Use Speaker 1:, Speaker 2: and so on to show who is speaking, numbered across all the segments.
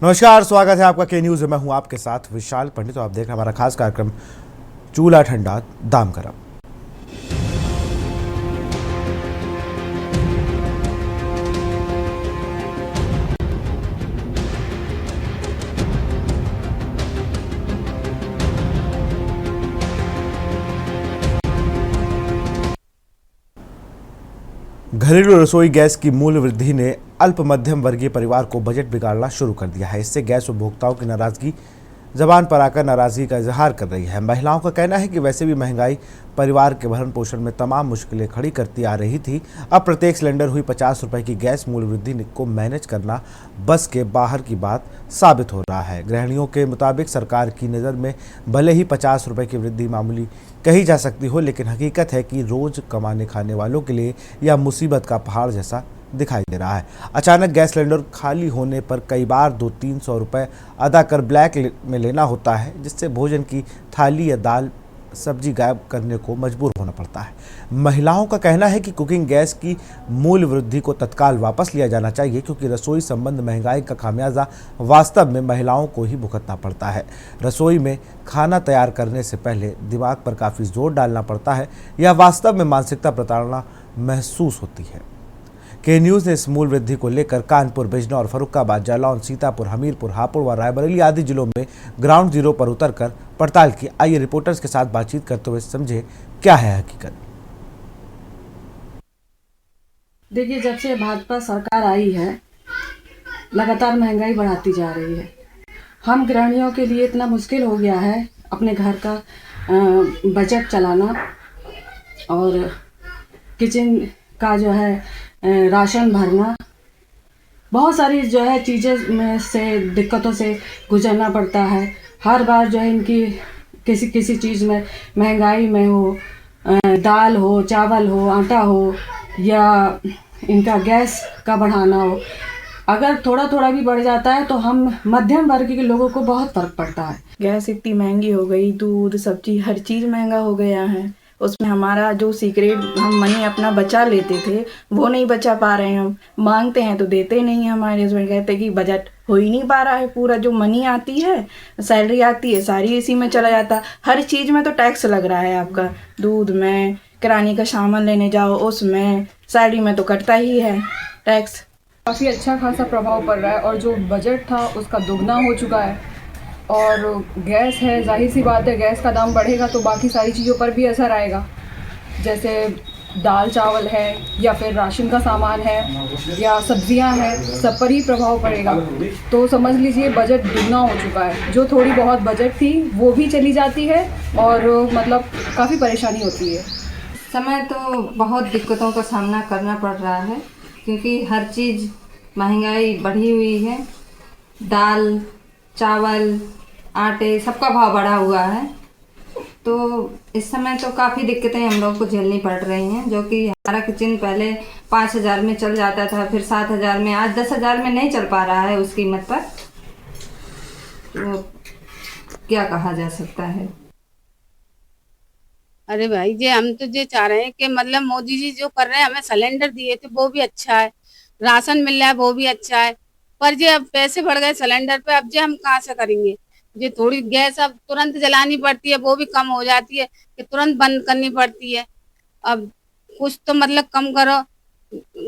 Speaker 1: नमस्कार, स्वागत है आपका के न्यूज़ में। मैं हूं आपके साथ विशाल पंडित। तो आप देख रहे हैं हमारा खास कार्यक्रम चूल्हा ठंडा दाम गरम। घरेलू रसोई गैस की मूल्य वृद्धि ने अल्प मध्यम वर्गीय परिवार को बजट बिगाड़ना शुरू कर दिया है। इससे गैस उपभोक्ताओं की नाराजगी जबान पर आकर नाराजगी का इजहार कर रही है। महिलाओं का कहना है कि वैसे भी महंगाई परिवार के भरण पोषण में तमाम मुश्किलें खड़ी करती आ रही थी। अब प्रत्येक सिलेंडर हुई 50 रुपए की गैस मूल्य वृद्धि को मैनेज करना बस के बाहर की बात साबित हो रहा है। गृहिणियों के मुताबिक सरकार की नज़र में भले ही 50 रुपए की वृद्धि मामूली कही जा सकती हो, लेकिन हकीकत है कि रोज कमाने खाने वालों के लिए यह मुसीबत का पहाड़ जैसा दिखाई दे रहा है। अचानक गैस सिलेंडर खाली होने पर कई बार 200-300 रुपए अदा कर ब्लैक में लेना होता है, जिससे भोजन की थाली या दाल सब्जी गायब करने को मजबूर होना पड़ता है। महिलाओं का कहना है कि कुकिंग गैस की मूल्य वृद्धि को तत्काल वापस लिया जाना चाहिए, क्योंकि रसोई संबंध महंगाई का खामियाजा वास्तव में महिलाओं को ही भुगतना पड़ता है। रसोई में खाना तैयार करने से पहले दिमाग पर काफ़ी जोर डालना पड़ता है। यह वास्तव में मानसिकता प्रताड़ना महसूस होती है। के न्यूज़ ने इस मूल्य वृद्धि को लेकर कानपुर, बिजनौर, फर्रुखाबाद, जालौन, सीतापुर, हमीरपुर, हापुड़ व रायबरेली आदि जिलों में ग्राउंड जीरो पर उतरकर पड़ताल की। आइए रिपोर्टर्स के साथ बातचीत करते हुए समझे क्या है हकीकत।
Speaker 2: देखिए, जब से भाजपा सरकार आई है लगातार महंगाई बढ़ाती जा रही है। हम गृहिणियों के लिए इतना मुश्किल हो गया है अपने घर का बजट चलाना और किचन का जो है राशन भरना। बहुत सारी जो है चीज़ें में से दिक्कतों से गुजरना पड़ता है। हर बार जो है इनकी किसी किसी चीज़ में महंगाई में हो, दाल हो, चावल हो, आटा हो या इनका गैस का बढ़ाना हो, अगर थोड़ा थोड़ा भी बढ़ जाता है तो हम मध्यम वर्ग के लोगों को बहुत फर्क पड़ता है।
Speaker 3: गैस इतनी महंगी हो गई, दूध, सब्जी, हर चीज़ महंगा हो गया है। उसमें हमारा जो सीक्रेट हम मनी अपना बचा लेते थे वो नहीं बचा पा रहे हैं। हम मांगते हैं तो देते नहीं। हमारे हस्बैंड कहते हैं कि बजट हो ही नहीं पा रहा है। पूरा जो मनी आती है, सैलरी आती है, सारी इसी में चला जाता है। हर चीज़ में तो टैक्स लग रहा है आपका। दूध में, किराने का सामान लेने जाओ उसमें, सैलरी में तो कटता ही है टैक्स।
Speaker 4: काफ़ी अच्छा खासा प्रभाव पड़ रहा है और जो बजट था उसका दुगना हो चुका है। और गैस है, जाहिर सी बात है, गैस का दाम बढ़ेगा तो बाकी सारी चीज़ों पर भी असर आएगा। जैसे दाल चावल है या फिर राशन का सामान है या सब्जियां हैं, सब पर ही प्रभाव पड़ेगा। तो समझ लीजिए बजट दुगना हो चुका है। जो थोड़ी बहुत बजट थी वो भी चली जाती है और मतलब काफ़ी परेशानी होती है।
Speaker 5: समय तो बहुत दिक्कतों का सामना करना पड़ रहा है, क्योंकि हर चीज़ महंगाई बढ़ी हुई है। दाल, चावल, आटे, सबका भाव बढ़ा हुआ है। तो इस समय तो काफ़ी दिक्कतें हम लोग को झेलनी पड़ रही हैं, जो कि हमारा किचन पहले 5,000 में चल जाता था, फिर 7,000 में, आज 10,000 में नहीं चल पा रहा है उस कीमत पर। तो क्या कहा जा सकता है।
Speaker 6: अरे भाई जी, हम तो ये चाह रहे हैं कि मतलब मोदी जी जो कर रहे हैं, हमें सिलेंडर दिए थे वो भी अच्छा है, राशन मिल रहा है वो भी अच्छा है, पर ये अब पैसे बढ़ गए सिलेंडर पे। अब ये हम कहाँ से करेंगे। ये थोड़ी गैस अब तुरंत जलानी पड़ती है, वो भी कम हो जाती है कि तुरंत बंद करनी पड़ती है। अब कुछ तो मतलब कम करो।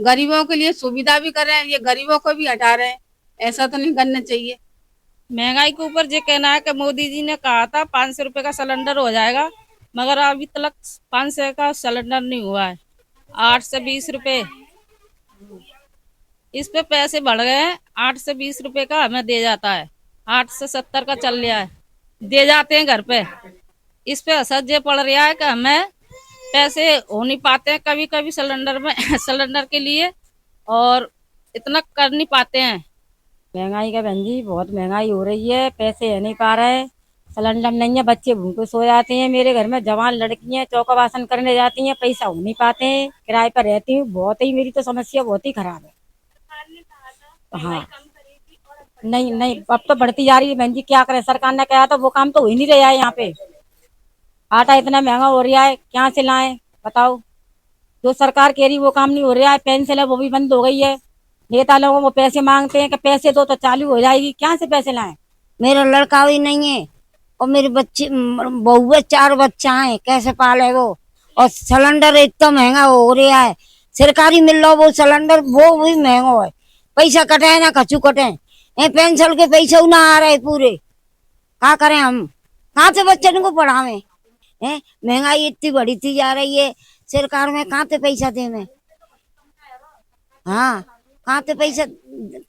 Speaker 6: गरीबों के लिए सुविधा भी कर रहे हैं, ये गरीबों को भी हटा रहे हैं। ऐसा तो नहीं करना चाहिए।
Speaker 7: महंगाई के ऊपर ये कहना है कि मोदी जी ने कहा था 500 रुपए का सिलेंडर हो जाएगा, मगर अभी तक 500 का सिलेंडर नहीं हुआ है। 8 से 20 रुपए इस पे पैसे बढ़ गए हैं। 8 से 20 रुपए का हमें दे जाता है, 8 से 70 का चल रहा है, दे जाते हैं घर पे। इस पे असर ये पड़ रहा है कि हमें पैसे हो नहीं पाते हैं कभी कभी सिलेंडर में सिलेंडर के लिए, और इतना कर नहीं पाते हैं।
Speaker 8: महंगाई का बहन जी बहुत महंगाई हो रही है, पैसे है नहीं पा रहे, सिलेंडर नहीं है, बच्चे भूखे सो जाते हैं। मेरे घर में जवान लड़की हैं, चौका बासन करने जाती हैं, पैसा हो नहीं पाते हैं, किराए पर रहती हूँ। बहुत ही मेरी तो समस्या बहुत ही खराब है। हाँ, नहीं नहीं, अब तो बढ़ती जा रही है बहन जी। क्या करे, सरकार ने कहा था वो काम तो हो ही नहीं रहा है। यहाँ पे आटा इतना महंगा हो रहा है, क्या से लाएं बताओ। जो सरकार कह रही वो काम नहीं हो रहा है। पेंशन है वो भी बंद हो गई है। नेता लोगों को पैसे मांगते हैं कि पैसे दो तो चालू हो जाएगी, क्या से पैसे लाएं।
Speaker 9: मेरा लड़का भी नहीं है और मेरे बच्चे बहू 4 बच्चा है, कैसे पाले वो। और सिलेंडर इतना महंगा हो रहा है, सरकारी मिल रहा वो सिलेंडर वो भी महंगा है। पैसा कटे ना कछु कटे, पेंशन के पैसे ना आ रहे पूरे, क्या करें हम, कहाँ से बच्चों को पढ़ावे। महंगाई इतनी बढ़ती जा रही है, सरकार में कहाँ से पैसा दे में, हाँ कहाँ से पैसा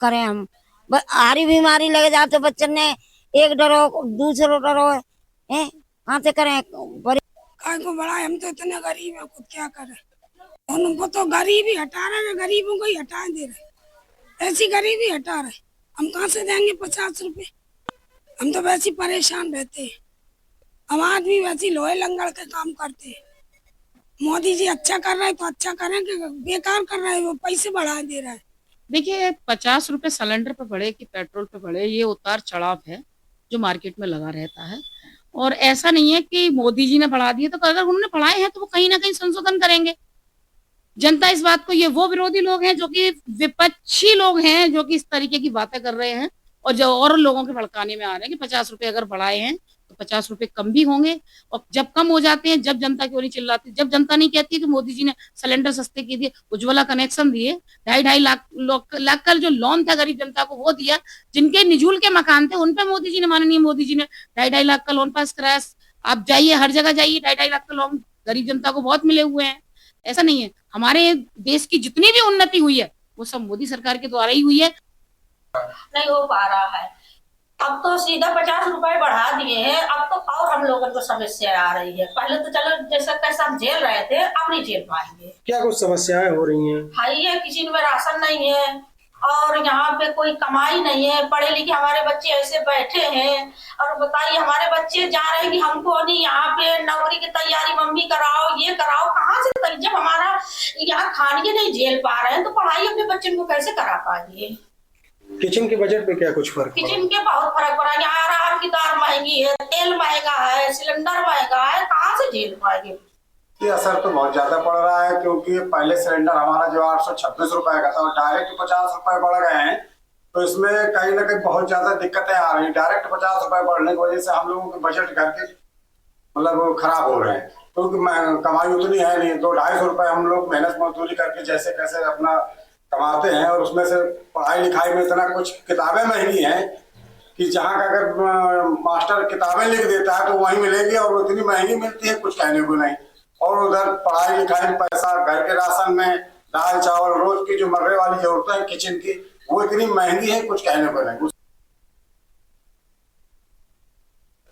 Speaker 9: करें हम। हारी बीमारी लग जाए तो बच्चन ने एक डरो दूसरो डरो है, कहाँ से करें।
Speaker 10: काय को बड़ा, हम तो इतने गरीब है, खुद क्या करें। उनको तो गरीबी हटा रहे, गरीबों को ही हटा दे रहे, ऐसी गरीबी हटा रहे। हम कहाँ से देंगे 50 रुपए, हम तो वैसे परेशान रहते हैं। हम आदमी वैसे लोहे लंगड़ के काम करते हैं। मोदी जी अच्छा कर रहे हैं तो अच्छा करें, कि बेकार कर रहे हैं, वो पैसे बढ़ा दे रहा है।
Speaker 11: देखिए 50 रुपए सिलेंडर पे बढ़े कि पेट्रोल पे बढ़े, ये उतार चढ़ाव है जो मार्केट में लगा रहता है। और ऐसा नहीं है कि मोदी जी ने बढ़ा दिए, तो अगर उन्होंने बढ़ाए हैं तो वो कहीं ना कहीं संशोधन करेंगे। जनता इस बात को, ये वो विरोधी लोग हैं जो कि विपक्षी लोग हैं जो कि इस तरीके की बातें कर रहे हैं और जो और लोगों के भड़काने में आ रहे हैं कि 50 रुपए अगर बढ़ाए हैं तो 50 रुपए कम भी होंगे। और जब कम हो जाते हैं, जब जनता क्यों नहीं चिल्लाती, जब जनता नहीं कहती कि मोदी जी ने सिलेंडर सस्ते किए दिए, उज्ज्वला कनेक्शन दिए, 2.5 लाख का जो लोन था गरीब जनता को वो दिया, जिनके निजुल के मकान थे उन पे माननीय मोदी जी ने 2.5 लाख का लोन पास कराया। आप जाइए, हर जगह जाइए, 2.5 लाख का लोन गरीब जनता को बहुत मिले हुए हैं। ऐसा नहीं है, हमारे देश की जितनी भी उन्नति हुई है वो सब मोदी सरकार के द्वारा ही हुई है।
Speaker 12: नहीं हो पा रहा है, अब तो सीधा 50 रुपए बढ़ा दिए हैं। अब तो और हम लोगों को समस्या आ रही है। पहले तो चलो जैसा कैसा हम झेल रहे थे, अब नहीं झेल पाएंगे।
Speaker 13: क्या कुछ समस्याएं हो रही हैं?
Speaker 12: भाई है, किसी में राशन नहीं है और यहाँ पे कोई कमाई नहीं है। पढ़े लिखे हमारे बच्चे ऐसे बैठे हैं, और बताइए हमारे बच्चे जा रहे हैं कि हमको नहीं यहाँ पे नौकरी की तैयारी मम्मी कराओ, ये कराओ, कहाँ से करें जब हमारा यहाँ खाने नहीं झेल पा रहे हैं तो पढ़ाई अपने बच्चे को कैसे करा पाएंगे।
Speaker 13: किचन के बजट पे क्या कुछ फर्क?
Speaker 12: किचन के बहुत फर्क पड़ा। यहाँ अरहर की दाल महंगी है, तेल महंगा है, सिलेंडर महंगा है, कहाँ से झेल पाएंगे।
Speaker 14: ये असर तो बहुत ज्यादा पड़ रहा है, क्योंकि पहले सिलेंडर हमारा जो 826 रुपए का था और डायरेक्ट 50 रुपए बढ़ गए हैं, तो इसमें कहीं ना कहीं बहुत ज्यादा दिक्कतें आ रही हैं। डायरेक्ट 50 रुपए बढ़ने की वजह से हम लोगों के बजट घर के मतलब खराब हो रहे हैं, क्योंकि कमाई उतनी है नहीं। 200-250 रुपए हम लोग मेहनत मजदूरी करके जैसे कैसे अपना कमाते हैं, और उसमें से पढ़ाई लिखाई में इतना कुछ किताबें महंगी हैं कि जहाँ का अगर मास्टर किताबें लिख देता है तो वहीं मिलेगी, और इतनी महंगी मिलती है कुछ कहने को नहीं। और उधर पढ़ाई लिखाई में पैसा, घर के राशन में दाल चावल, रोज की जो मरने वाली जरूरतें हैं किचन की, वो इतनी महंगी है कुछ कहने को नहीं।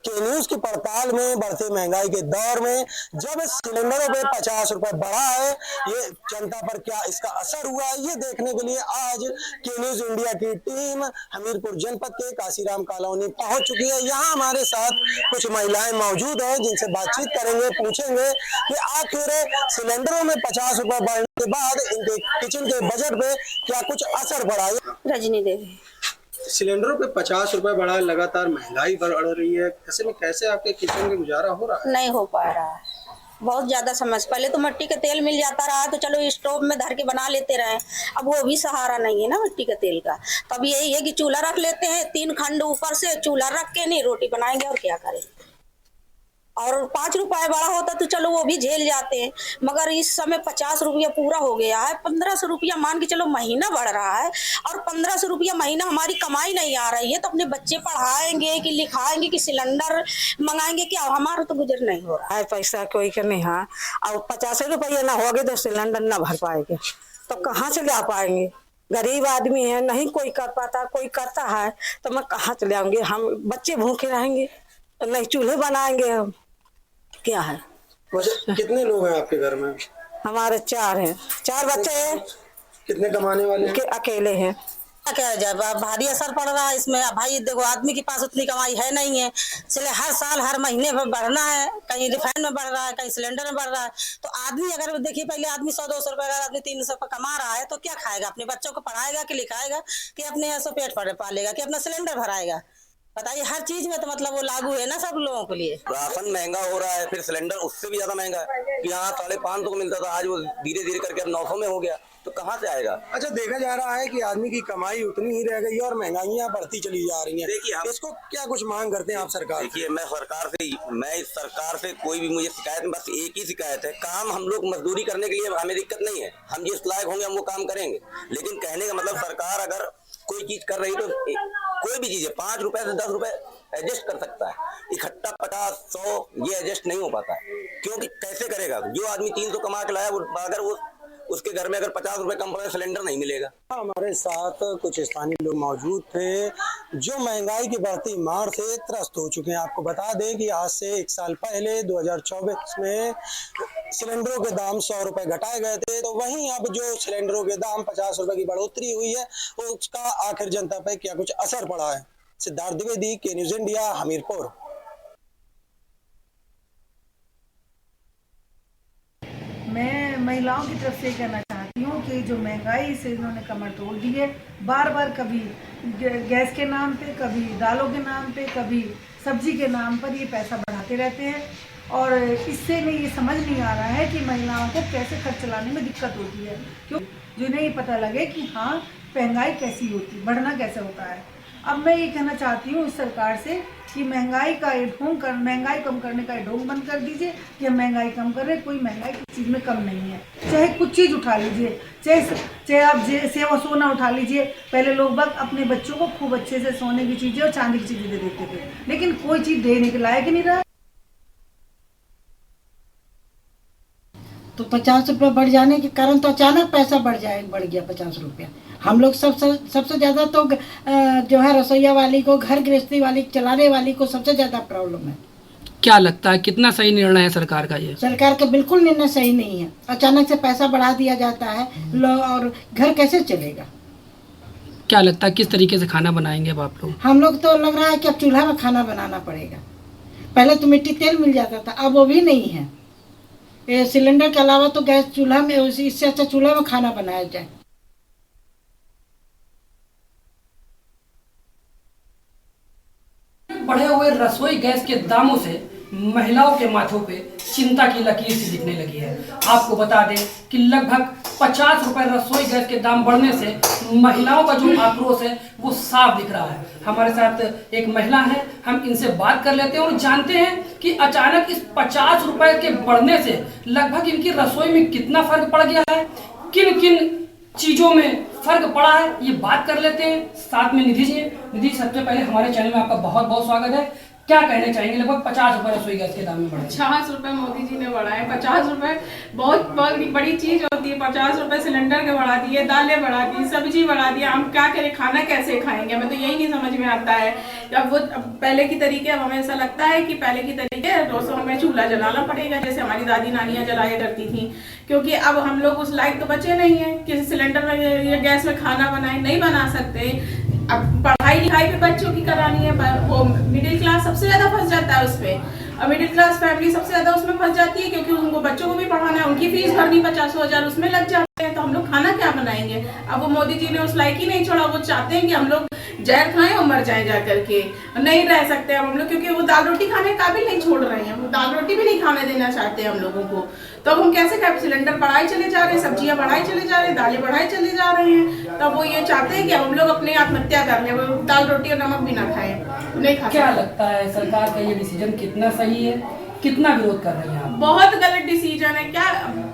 Speaker 13: के न्यूज की पड़ताल में बढ़ती महंगाई के दौर में जब सिलेंडरों पे 50 रुपए बढ़ा है, ये जनता पर क्या इसका असर हुआ है, ये देखने के लिए आज के न्यूज इंडिया की टीम हमीरपुर जनपद के काशीराम कॉलोनी पहुंच चुकी है। यहाँ हमारे साथ कुछ महिलाएं मौजूद हैं जिनसे बातचीत करेंगे, पूछेंगे कि आखिर सिलेंडरों में 50 रुपए बढ़ने के बाद इनके किचन के बजट पे क्या कुछ असर पड़ा है।
Speaker 12: रजनी देवी।
Speaker 13: सिलेंडरों पे 50 रुपए बढ़ा है, लगातार महंगाई बढ़ रही है, ऐसे में कैसे आपके किचन में गुजारा हो रहा है?
Speaker 12: नहीं हो पा रहा है, बहुत ज्यादा समस्या। पहले तो मिट्टी का तेल मिल जाता रहा तो चलो स्टोव में धर के बना लेते रहे, अब वो भी सहारा नहीं है ना मिट्टी का तेल का। तब यही है कि चूल्हा रख लेते हैं, 3 खंड ऊपर से चूल्हा रख के नहीं रोटी बनाएंगे और क्या करें। और 5 रुपए बड़ा होता तो चलो वो भी झेल जाते हैं, मगर इस समय 50 रुपया पूरा हो गया है। 1500 रुपया मान के चलो महीना बढ़ रहा है, और 1500 रुपया महीना हमारी कमाई नहीं आ रही है, तो अपने बच्चे पढ़ाएंगे कि लिखाएंगे कि सिलेंडर मंगाएंगे, क्या हमारा तो गुजर नहीं हो रहा है।
Speaker 15: पैसा कोई के नहीं है, और 50 रुपया ना होगे तो सिलेंडर ना भर पाएंगे, तो कहाँ से ला पाएंगे। गरीब आदमी है, नहीं कोई कर पाता, कोई करता है तो मैं कहाँ से ले आऊंगी। हम बच्चे भूखे रहेंगे तो नहीं चूल्हे बनाएंगे हम, क्या है।
Speaker 13: कितने लोग हैं आपके घर में?
Speaker 15: हमारे 4 हैं, 4 बच्चे हैं।
Speaker 13: कितने कमाने वाले हैं?
Speaker 15: अकेले हैं।
Speaker 12: क्या जाए, भारी असर पड़ रहा है इसमें। भाई देखो आदमी के पास उतनी कमाई है नहीं है, इसलिए हर साल हर महीने बढ़ना है, कहीं रिफाइंड में बढ़ रहा है, कहीं सिलेंडर में बढ़ रहा है। तो आदमी अगर देखिए पहले आदमी 100-200 रुपए का, आदमी 300 रुपये कमा रहा है तो क्या खाएगा, अपने बच्चों को पढ़ाएगा कि लिखाएगा कि अपने ऐसा पेट पालेगा कि अपना सिलेंडर भराएगा। बताइए, हर चीज में तो मतलब वो लागू है ना सब लोगों के लिए।
Speaker 16: राशन महंगा हो रहा है, फिर सिलेंडर उससे भी ज्यादा महंगा है कि यहाँ 550 को मिलता था, आज वो धीरे धीरे करके अब 900 में हो गया, तो कहाँ से आएगा।
Speaker 13: अच्छा, देखा जा रहा है कि आदमी की कमाई उतनी ही रह गई और महंगाइयाँ बढ़ती चली जा रही हैं।
Speaker 16: देखिए,
Speaker 13: इसको क्या कुछ मांग करते हैं आप सरकार?
Speaker 16: देखिए, मैं इस सरकार से कोई भी मुझे शिकायत, बस एक ही शिकायत है, काम हम लोग मजदूरी करने के लिए हमें दिक्कत नहीं है, हम जिस लायक होंगे हम वो काम करेंगे, लेकिन कहने का मतलब सरकार अगर कोई चीज कर रही तो कोई भी चीज है 5 रुपए से 10 रुपए एडजस्ट कर सकता है, इकट्ठा 50-100 ये एडजस्ट नहीं हो पाता है, क्योंकि कैसे करेगा जो आदमी 300 कमा के लाया, अगर वो उसके घर में अगर 50 रुपए कम पड़े सिलेंडर नहीं मिलेगा।
Speaker 13: हमारे साथ कुछ स्थानीय लोग मौजूद थे जो महंगाई की बढ़ती मार से त्रस्त हो चुके हैं। आपको बता दें कि आज से 1 साल पहले 2024 में सिलेंडरों के दाम 100 रुपए घटाए गए थे, तो वहीं अब जो सिलेंडरों के दाम 50 रुपए की बढ़ोतरी हुई है उसका आखिर जनता पर क्या कुछ असर पड़ा है। सिद्धार्थ द्विवेदी, के न्यूज़ इंडिया, हमीरपुर।
Speaker 17: मैं महिलाओं की तरफ से कहना चाहती हूँ कि जो महंगाई से इन्होंने कमर तोड़ दी है, बार बार कभी गैस के नाम पे, कभी दालों के नाम पे, कभी सब्जी के नाम पर ये पैसा बढ़ाते रहते हैं और इससे नहीं ये समझ नहीं आ रहा है कि महिलाओं को कैसे खर्च चलाने में दिक्कत होती है, क्यों जिन्हें ये पता लगे कि हाँ महंगाई कैसी होती, बढ़ना कैसे होता है। अब मैं ये कहना चाहती हूँ इस सरकार से कि महंगाई कम करने का ढोंग बंद कर दीजिए कि हम महंगाई कम कर रहे हैं। कोई महंगाई किसी चीज़ में कम नहीं है, चाहे कुछ चीज़ उठा लीजिए, चाहे आप सेवा सोना उठा लीजिए। पहले लोग बाग अपने बच्चों को खूब अच्छे से सोने की चीज़ें और चांदी की चीज़ें दे देते थे, लेकिन कोई चीज़ देने के लायक नहीं रहा।
Speaker 18: तो 50 रुपये बढ़ जाने के कारण तो अचानक पैसा बढ़ गया 50 रुपया। हम लोग सबसे ज़्यादा तो जो है रसोईया वाली को, घर गृहस्थी वाली, चलाने वाली को सबसे ज़्यादा प्रॉब्लम है।
Speaker 19: क्या लगता है कितना सही निर्णय है सरकार का ये?
Speaker 18: सरकार का बिल्कुल निर्णय सही नहीं है, अचानक से पैसा बढ़ा दिया जाता है और घर कैसे चलेगा।
Speaker 19: क्या लगता है किस तरीके से खाना बनाएंगे अब आप लोग?
Speaker 18: हम लोग तो लग रहा है कि अब चूल्हा में खाना बनाना पड़ेगा। पहले तो मिट्टी तेल मिल जाता था, अब वो भी नहीं है। सिलेंडर के अलावा तो गैस चूल्हा में, इससे अच्छा चूल्हा में खाना बनाया जाए।
Speaker 19: बढ़े हुए रसोई गैस के दामों से महिलाओं के माथों पे चिंता की लकीर सी दिखने लगी है। आपको बता दें कि लगभग 50 रुपए रसोई गैस के दाम बढ़ने से महिलाओं का जो आक्रोश है वो साफ दिख रहा है। हमारे साथ एक महिला है, हम इनसे बात कर लेते हैं और जानते हैं कि अचानक इस 50 रुपए के बढ़ने से लगभग इनकी रसोई में कितना फर्क पड़ गया है, किन किन चीजों में फर्क पड़ा है, ये बात कर लेते हैं। साथ में निधि जी, सबसे पहले हमारे चैनल में आपका बहुत बहुत स्वागत है। क्या कहना चाहेंगे? लगभग 50 रुपए रसोई गैस के दाम में बढ़े।
Speaker 4: 50 रुपए मोदी जी ने बढ़ाए। 50 रुपए बहुत बड़ी चीज होती है। 50 रुपए सिलेंडर के बढ़ा दिए, दालें बढ़ा दी, सब्जी बढ़ा दिया। हम क्या करें, खाना कैसे खाएंगे? हमें तो यही नहीं समझ में आता है। अब पहले की तरीके, अब हमें ऐसा लगता है कि पहले की तरीके दोस्तों हमें चूल्हा जलाना पड़ेगा, जैसे हमारी दादी नानियाँ जलाया करती थी, क्योंकि अब हम लोग उस लायक तो बचे नहीं है कि सिलेंडर में या गैस में खाना बनाए, नहीं बना सकते। अब पढ़ाई लिखाई पे बच्चों की करानी है, वो मिडिल क्लास सबसे ज्यादा फंस जाता है उसमें। और मिडिल क्लास फैमिली सबसे ज्यादा उसमें फंस जाती है, क्योंकि उनको बच्चों को भी पढ़ाना है, उनकी फीस भरनी 50,000 उसमें लग जाते हैं, तो हम लोग खाना क्या बनाएंगे। अब वो मोदी जी ने उस लायक ही नहीं छोड़ा। वो चाहते हैं कि हम लोग जहर खाएं और मर जाएं जा करके, नहीं रह सकते हम लोग, क्योंकि वो दाल रोटी खाने का काबिल नहीं छोड़ रहे हैं। वो दाल रोटी भी नहीं खाने देना चाहते हम लोगों को। तो अब हम कैसे खाएं? सिलेंडर बढ़ाए चले जा रहे हैं, सब्जियां बढ़ाए चले जा रहे हैं, दालें बढ़ाए चले जा रहे हैं। तब वो ये चाहते हैं कि हम लोग अपने आत्महत्या कर लें, वो दाल रोटी और नमक भी ना खाएं, नहीं खा।
Speaker 19: क्या लगता है सरकार का ये डिसीजन कितना सही है, कितना विरोध कर रहे हैं आप?
Speaker 4: बहुत गलत डिसीजन है। क्या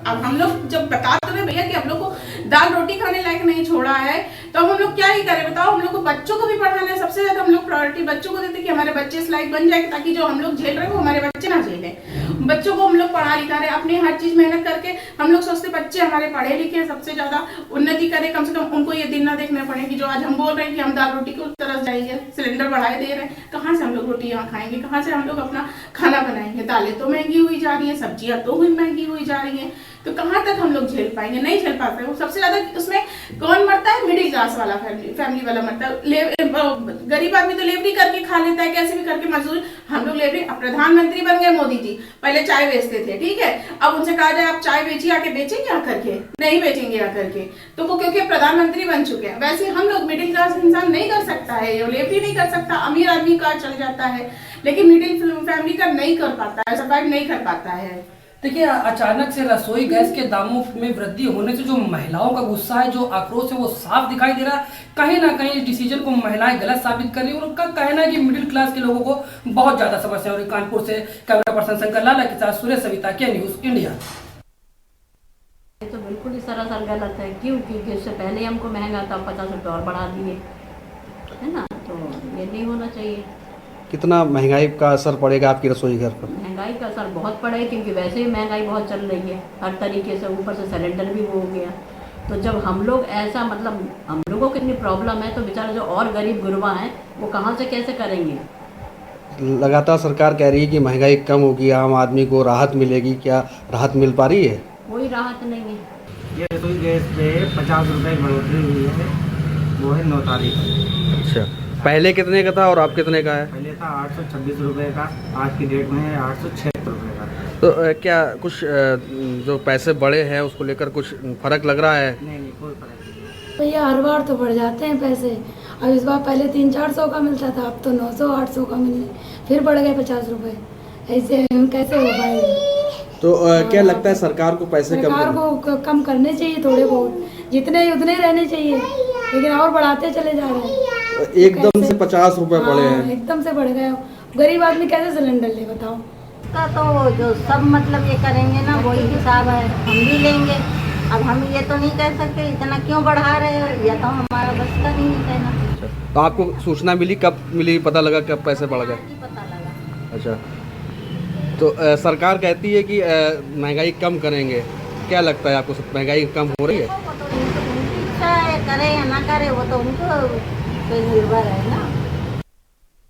Speaker 4: अब हम लोग जब बता तो रहे भैया कि हम लोग को दाल रोटी खाने लायक नहीं छोड़ा है, तो हम लोग क्या ही करें बताओ। हम लोग को बच्चों को भी पढ़ाना है, सबसे ज्यादा हम लोग प्रायोरिटी बच्चों को देते कि हमारे बच्चे इस लायक बन जाए, ताकि जो हम लोग झेल रहे हैं वो हमारे बच्चे ना झेलें। बच्चों को हम लोग पढ़ा लिखा रहे, अपनी हर चीज मेहनत करके हम लोग सोचते बच्चे हमारे पढ़े लिखे सबसे ज्यादा उन्नति करें, कम से कम उनको ये दिन ना देखने पड़े कि जो आज हम बोल रहे हैं कि हम दाल रोटी को तरस जाएंगे, सिलेंडर बढ़ाए दे रहे हैं, कहाँ से हम लोग रोटी यहाँ खाएंगे, कहाँ से हम लोग अपना खाना बनाएंगे। दालें तो महंगी हुई जा रही है, सब्जियां तो महंगी हुई जा रही है,
Speaker 20: तो कहाँ तक हम लोग झेल पाएंगे? नहीं झेल पाते। वो सबसे ज्यादा उसमें कौन मरता है? मिडिल क्लास वाला फैमिली वाला मरता है। गरीब आदमी तो लेबरी करके खा लेता है, कैसे भी करके मजदूरी। हम लोग लेबरी, अब प्रधानमंत्री बन गए मोदी जी, पहले चाय बेचते थे, ठीक है, अब उनसे कहा जाए आप चाय बेचिए, आके बेचेंगे आकर के? नहीं बेचेंगे आकर के, तो वो क्योंकि प्रधानमंत्री बन चुके हैं। वैसे हम लोग मिडिल क्लास इंसान नहीं कर सकता है, लेबरी नहीं कर सकता, अमीर आदमी का चल जाता है, लेकिन मिडिल फैमिली का नहीं कर पाता है, सर्वाइव नहीं कर पाता है।
Speaker 19: देखिए, अचानक से रसोई गैस के दामों में वृद्धि होने से जो महिलाओं का गुस्सा है, जो आक्रोश है, वो साफ दिखाई दे रहा है। कहीं ना कहीं इस डिसीजन को महिलाएं गलत साबित कर रही है और उनका कहना है कि मिडिल क्लास के लोगों को बहुत ज्यादा समस्या हो रही है। कानपुर से कैमरा पर्सन शंकर लाला के साथ सुरेश सविता के न्यूज इंडिया।
Speaker 21: तो बिल्कुल ही सरासर गलत है। क्यों? क्योंकि इससे पहले हमको महंगा था, 50 रुपये और बढ़ा दिए, है ना, तो ये नहीं होना चाहिए।
Speaker 22: कितना महंगाई का असर पड़ेगा आपकी रसोई घर पर?
Speaker 21: महंगाई का असर बहुत पड़ा है, क्योंकि वैसे ही महंगाई बहुत चल रही है हर तरीके से, ऊपर से सिलेंडर भी वो हो गया। तो जब हम लोग ऐसा, मतलब हम लोगों को इतनी प्रॉब्लम है, तो बेचारे जो और गरीब गुरबा हैं वो कहाँ से कैसे करेंगे?
Speaker 22: लगातार सरकार कह रही है कि महंगाई कम होगी, आम आदमी को राहत मिलेगी, क्या राहत मिल पा रही है?
Speaker 21: कोई राहत नहीं है।
Speaker 23: ये रसोई गैस पे 50 रुपये बढ़ोतरी हुई है, वो है 9 तारीख को।
Speaker 22: अच्छा, पहले कितने का था और अब कितने का है?
Speaker 23: पहले था 826 रुपये का, आज की डेट में है 876 रुपये का।
Speaker 22: तो क्या कुछ जो पैसे बढ़े हैं उसको लेकर कुछ फर्क लग रहा है?
Speaker 23: नहीं, कोई फर्क नहीं।
Speaker 24: भैया हर बार तो बढ़ जाते हैं पैसे। अब इस बार पहले 300-400 का मिलता था, अब तो 900-800 का मिलने, फिर बढ़ गए 50 रुपये। ऐसे कैसे हो पाएगा?
Speaker 22: तो क्या लगता है सरकार को पैसे
Speaker 24: सरकार को कम करने चाहिए थोड़े बहुत, जितने उतने रहने चाहिए, लेकिन और बढ़ाते चले जा रहे हैं।
Speaker 22: एकदम से 50 रुपए बढ़े हैं,
Speaker 24: एकदम से बढ़ गए। गरीब आदमी कैसे सिलेंडर ले, बताओ?
Speaker 21: का तो जो सब मतलब ये करेंगे ना, वही हिसाब है, हम भी लेंगे। अब हम ये तो नहीं कह सकते इतना क्यों बढ़ा रहे हो, या तो हमारा बस का नहीं है कहना।
Speaker 22: तो आपको सूचना मिली, कब मिली, पता लगा कब पैसे बढ़ गए?
Speaker 21: पता लगा।
Speaker 22: अच्छा, तो सरकार कहती है कि महंगाई कम करेंगे, क्या लगता है आपको, महंगाई कम हो रही है?
Speaker 21: इच्छा है, करे या ना करे वो तो उनको पे निर्भर है ना।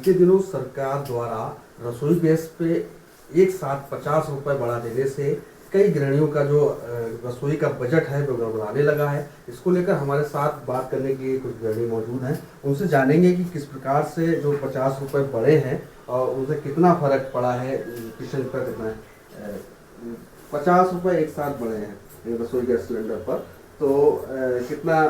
Speaker 22: पिछले दिनों सरकार द्वारा रसोई गैस पे एक साथ 50 रुपये बढ़ा देने से कई गृहिणियों का जो रसोई का बजट है वो गड़बड़ाने लगा है। इसको लेकर हमारे साथ बात करने के लिए कुछ गृहिणी मौजूद हैं, उनसे जानेंगे कि किस प्रकार से जो 50 रुपये बढ़े हैं और उनसे कितना फर्क पड़ा है, किचन पर कितना है। 50 रुपये एक साथ बढ़े हैं रसोई गैस सिलेंडर पर, तो कितना,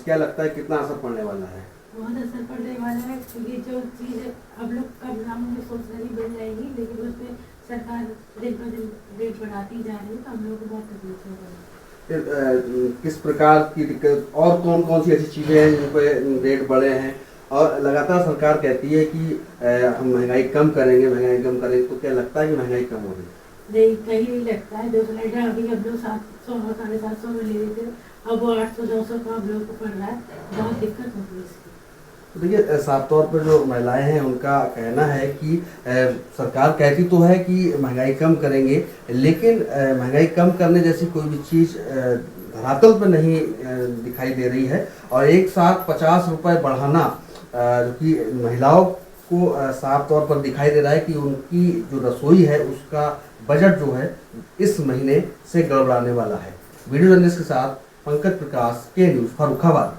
Speaker 22: क्या लगता है कितना असर पड़ने वाला है?
Speaker 24: बहुत असर पड़ने वाला है, क्योंकि जो चीज़ हम लोग कम दामों में सोच रही बन जाएगी, लेकिन उस पर सरकार दिन पर दिन रेट बढ़ाती जा रही है, तो हम लोग को बहुत तकलीफ होगी।
Speaker 22: किस प्रकार की दिक्कत और कौन कौन सी ऐसी चीज़ें हैं जिन पर रेट बढ़े हैं? और लगातार सरकार कहती है कि हम महंगाई कम करेंगे, महंगाई कम करेंगे, तो क्या लगता है कि महंगाई कम हो रही है?
Speaker 24: नहीं, कहीं नहीं लगता है। जो सिलेंडर अभी हम लोग 700 750 में ले रहे थे, अब वो 800-900 का हम लोग को पड़ रहा है, बहुत दिक्कत होगी इसकी।
Speaker 22: तो देखिए, साफ तौर पर जो महिलाएं हैं उनका कहना है कि सरकार कहती तो है कि महंगाई कम करेंगे, लेकिन महंगाई कम करने जैसी कोई भी चीज़ धरातल पर नहीं दिखाई दे रही है। और एक साथ 50 रुपये बढ़ाना जो कि महिलाओं को साफ तौर पर दिखाई दे रहा है कि उनकी जो रसोई है उसका बजट जो है इस महीने से गड़बड़ाने वाला है। वीडियो जर्नलिस्ट के साथ पंकज प्रकाश, के न्यूज़, फर्रुखाबाद।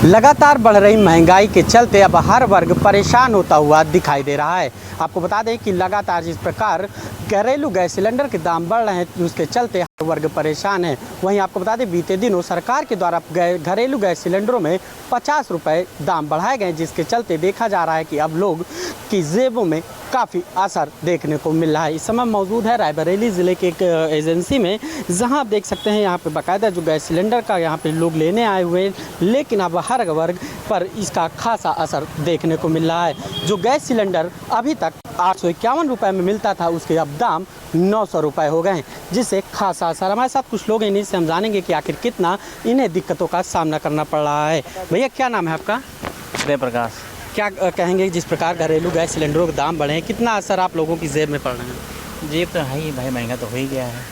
Speaker 25: लगातार बढ़ रही महंगाई के चलते अब हर वर्ग परेशान होता हुआ दिखाई दे रहा है। आपको बता दें कि लगातार जिस प्रकार घरेलू गैस सिलेंडर के दाम बढ़ रहे हैं, उसके चलते हर वर्ग परेशान है। वहीं आपको बता दें, बीते दिनों सरकार के द्वारा घरेलू गैस सिलेंडरों में 50 रुपये दाम बढ़ाए गए, जिसके चलते देखा जा रहा है कि अब लोग की जेबों में काफ़ी असर देखने को मिल रहा है। इस समय मौजूद है रायबरेली ज़िले के एक एजेंसी में, जहां आप देख सकते हैं यहाँ पे बाकायदा जो गैस सिलेंडर का यहाँ पे लोग लेने आए हुए हैं, लेकिन अब हर वर्ग पर इसका खासा असर देखने को मिल रहा है। जो गैस सिलेंडर अभी तक 851 रुपये में मिलता था, उसके अब दाम 900 रुपये हो गए हैं, जिससे खासा असर। हमारे साथ कुछ लोग हैं, इन्हीं से हम जानेंगे कि आखिर कितना इन्हें दिक्कतों का सामना करना पड़ रहा है। भैया, क्या नाम है आपका?
Speaker 26: जय प्रकाश।
Speaker 25: क्या कहेंगे जिस प्रकार घरेलू गैस सिलेंडरों के दाम बढ़े हैं, कितना असर आप लोगों की जेब में पड़ रहे हैं?
Speaker 26: जेब तो है ही भाई, महंगा तो हो ही गया है।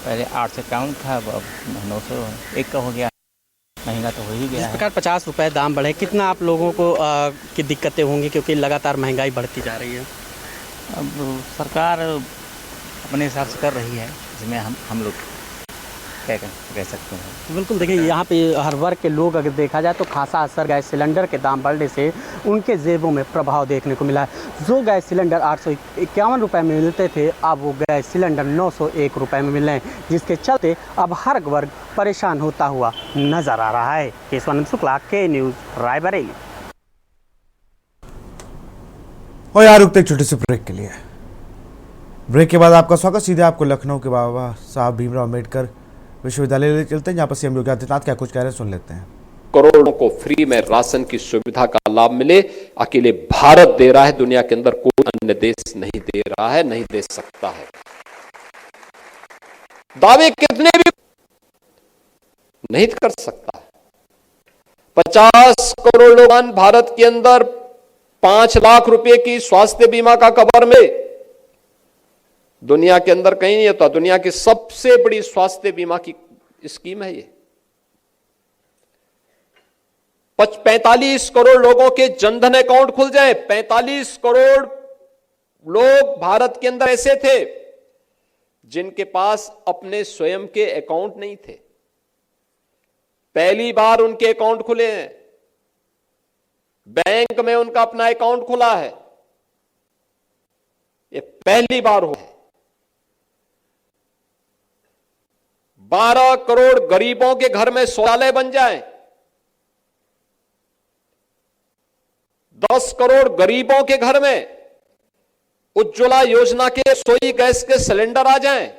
Speaker 26: पहले 851 था, अब 901 का हो गया, महंगा तो हो ही गया है।
Speaker 25: इस प्रकार 50 रुपये दाम बढ़े, कितना आप लोगों को की दिक्कतें होंगी, क्योंकि लगातार महंगाई बढ़ती जा रही है?
Speaker 26: अब सरकार अपने हिसाब से कर रही है, जिसमें हम लोग क्या कह सकते हैं।
Speaker 25: तो बिल्कुल देखिए, यहाँ पे हर वर्ग के लोग अगर देखा जाए तो खासा असर गैस सिलेंडर के दाम बढ़ने से उनके जेबों में प्रभाव देखने को मिला है। जो गैस सिलेंडर 851 रुपये में मिलते थे, अब वो गैस सिलेंडर 901 रुपये में मिल रहे हैं, जिसके चलते अब हर वर्ग परेशान होता हुआ नजर आ रहा है। केशवानंद शुक्ला, के न्यूज़, रायबरेली।
Speaker 1: और यार रुकते एक छोटे से ब्रेक के लिए। ब्रेक के बाद आपका स्वागत। सीधे आपको लखनऊ के बाबा साहब भीमराव अम्बेडकर विश्वविद्यालय ले चलते हैं, जहाँ पर सीएम योगी आदित्यनाथ क्या कुछ कह रहे हैं, सुन लेते हैं।
Speaker 2: करोड़ों को फ्री में राशन की सुविधा का लाभ मिले, अकेले भारत दे रहा है, दुनिया के अंदर कोई अन्य देश नहीं दे रहा है, नहीं दे सकता है। दावे कितने भी नहीं कर सकता है। 50 करोड़ लोग भारत के अंदर 5 लाख रुपए की स्वास्थ्य बीमा का कवर में, दुनिया के अंदर कहीं नहीं होता। दुनिया की सबसे बड़ी स्वास्थ्य बीमा की स्कीम है ये। 45 करोड़ लोगों के जनधन अकाउंट खुल जाए। 45 करोड़ लोग भारत के अंदर ऐसे थे जिनके पास अपने स्वयं के अकाउंट नहीं थे, पहली बार उनके अकाउंट खुले हैं। बैंक में उनका अपना अकाउंट खुला है, ये पहली बार हुआ है। 12 करोड़ गरीबों के घर में शौचालय बन जाए, 10 करोड़ गरीबों के घर में उज्ज्वला योजना के रसोई गैस के सिलेंडर आ जाएं,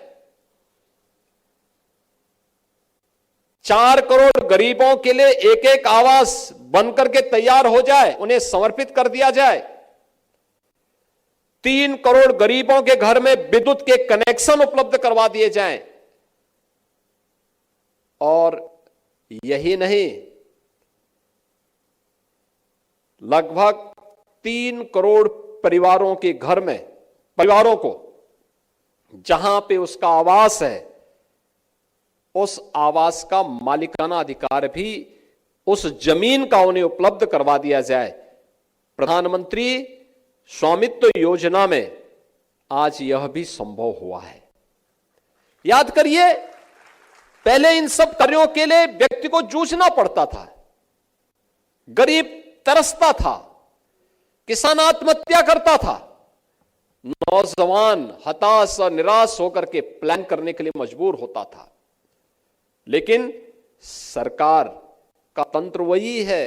Speaker 2: 4 करोड़ गरीबों के लिए एक एक आवास बनकर के तैयार हो जाए, उन्हें समर्पित कर दिया जाए, 3 करोड़ गरीबों के घर में विद्युत के कनेक्शन उपलब्ध करवा दिए जाएं। और यही नहीं, लगभग 3 करोड़ परिवारों के घर में, परिवारों को जहां पे उसका आवास है, उस आवास का मालिकाना अधिकार भी उस जमीन का उन्हें उपलब्ध करवा दिया जाए। प्रधानमंत्री स्वामित्व योजना में आज यह भी संभव हुआ है। याद करिए, पहले इन सब कार्यों के लिए व्यक्ति को जूझना पड़ता था, गरीब तरसता था, किसान आत्महत्या करता था, नौजवान हताश और निराश होकर के प्लान करने के लिए मजबूर होता था। लेकिन सरकार का तंत्र वही है,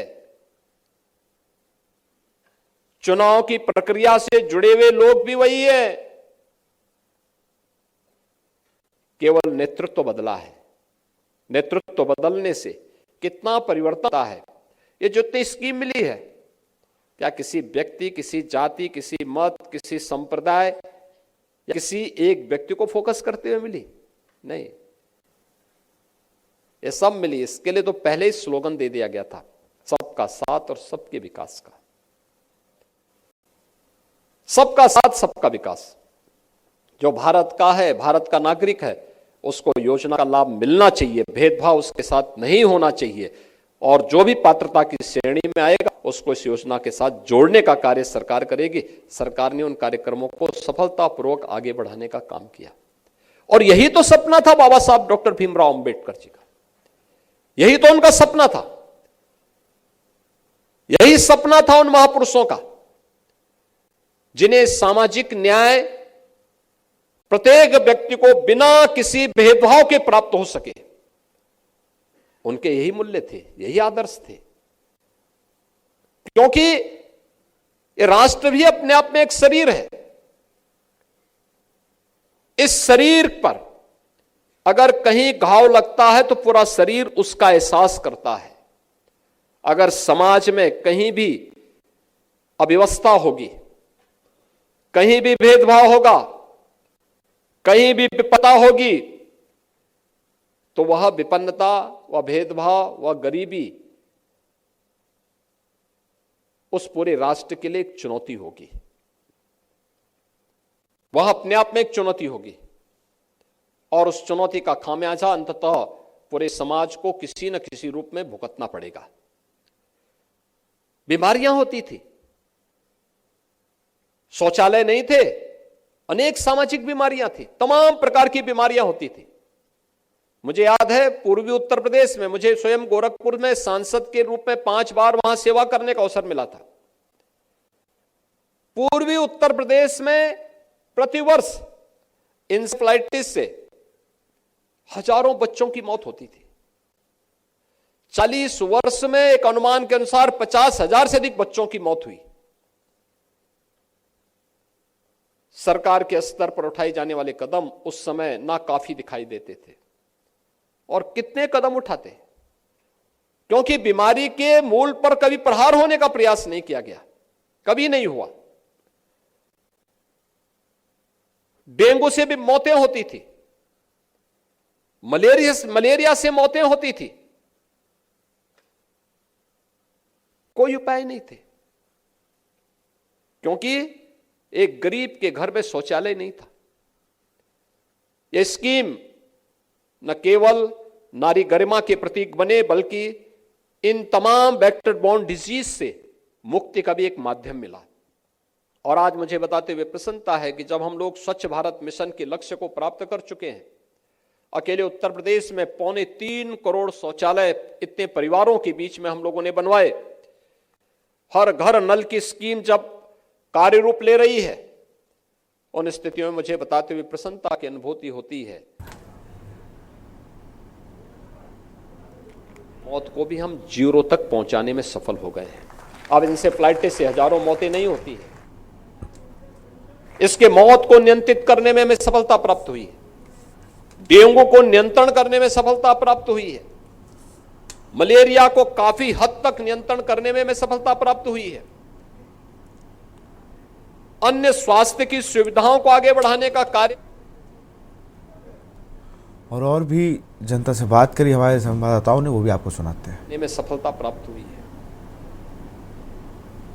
Speaker 2: चुनाव की प्रक्रिया से जुड़े हुए लोग भी वही है, केवल नेतृत्व बदला है। नेतृत्व बदलने से कितना परिवर्तन आता है। ये जो इतनी स्कीम मिली है, क्या किसी व्यक्ति, किसी जाति, किसी मत, किसी संप्रदाय या किसी एक व्यक्ति को फोकस करते हुए मिली? नहीं, ये सब मिली। इसके लिए तो पहले ही स्लोगन दे दिया गया था, सबका साथ और सबके विकास का। सबका साथ, सबका विकास। जो भारत का है, भारत का नागरिक है, उसको योजना का लाभ मिलना चाहिए, भेदभाव उसके साथ नहीं होना चाहिए। और जो भी पात्रता की श्रेणी में आएगा, उसको इस योजना के साथ जोड़ने का कार्य सरकार करेगी। सरकार ने उन कार्यक्रमों को सफलतापूर्वक आगे बढ़ाने का काम किया। और यही तो सपना था बाबा साहब डॉक्टर भीमराव अंबेडकर जी का, यही तो उनका सपना था, यही सपना था उन महापुरुषों का, जिन्हें सामाजिक न्याय प्रत्येक व्यक्ति को बिना किसी भेदभाव के प्राप्त हो सके। उनके यही मूल्य थे, यही आदर्श थे। क्योंकि ये राष्ट्र भी अपने आप में एक शरीर है। इस शरीर पर अगर कहीं घाव लगता है तो पूरा शरीर उसका एहसास करता है। अगर समाज में कहीं भी अव्यवस्था होगी, कहीं भी भेदभाव होगा, कहीं भी विपदा होगी, तो वह विपन्नता, वह भेदभाव, वह गरीबी उस पूरे राष्ट्र के लिए एक चुनौती होगी। वह अपने आप में एक चुनौती होगी और उस चुनौती का खामियाजा अंततः पूरे समाज को किसी न किसी रूप में भुगतना पड़ेगा। बीमारियां होती थी, शौचालय नहीं थे, अनेक सामाजिक बीमारियां थी, तमाम प्रकार की बीमारियां होती थी। मुझे याद है पूर्वी उत्तर प्रदेश में, मुझे स्वयं गोरखपुर में सांसद के रूप में 5 बार वहां सेवा करने का अवसर मिला था। पूर्वी उत्तर प्रदेश में प्रतिवर्ष इंसेफ्लाइटिस से हजारों बच्चों की मौत होती थी। 40 वर्ष में एक अनुमान के अनुसार 50,000 से अधिक बच्चों की मौत हुई। सरकार के स्तर पर उठाए जाने वाले कदम उस समय ना काफी दिखाई देते थे, और कितने कदम उठाते, क्योंकि बीमारी के मूल पर कभी प्रहार होने का प्रयास नहीं किया गया, कभी नहीं हुआ। डेंगू से भी मौतें होती थी, मलेरिया से मौतें होती थी, कोई उपाय नहीं थे, क्योंकि एक गरीब के घर में शौचालय नहीं था। यह स्कीम न केवल नारी गरिमा के प्रतीक बने, बल्कि इन तमाम वेक्टर बॉर्न डिजीज से मुक्ति का भी एक माध्यम मिला। और आज मुझे बताते हुए प्रसन्नता है कि जब हम लोग स्वच्छ भारत मिशन के लक्ष्य को प्राप्त कर चुके हैं, अकेले उत्तर प्रदेश में 3.25 करोड़ शौचालय इतने परिवारों के बीच में हम लोगों ने बनवाए, हर घर नल की स्कीम जब कार्य रूप ले रही है, उन स्थितियों में मुझे बताते हुए प्रसन्नता की अनुभूति होती है। मौत को भी हम 0 तक पहुंचाने में सफल हो गए हैं। अब इंसेफ्लाइटिस से हजारों मौतें नहीं होती है, इसके मौत को नियंत्रित करने में हमें सफलता प्राप्त हुई है। डेंगू को नियंत्रण करने में सफलता प्राप्त हुई है। मलेरिया को काफी हद तक नियंत्रण करने में हमें सफलता प्राप्त हुई है। अन्य स्वास्थ्य की सुविधाओं को आगे बढ़ाने का कार्य
Speaker 1: और भी जनता से बात करी हमारे संवाददाताओं ने, वो भी आपको सुनाते हैं।
Speaker 2: में सफलता प्राप्त हुई है।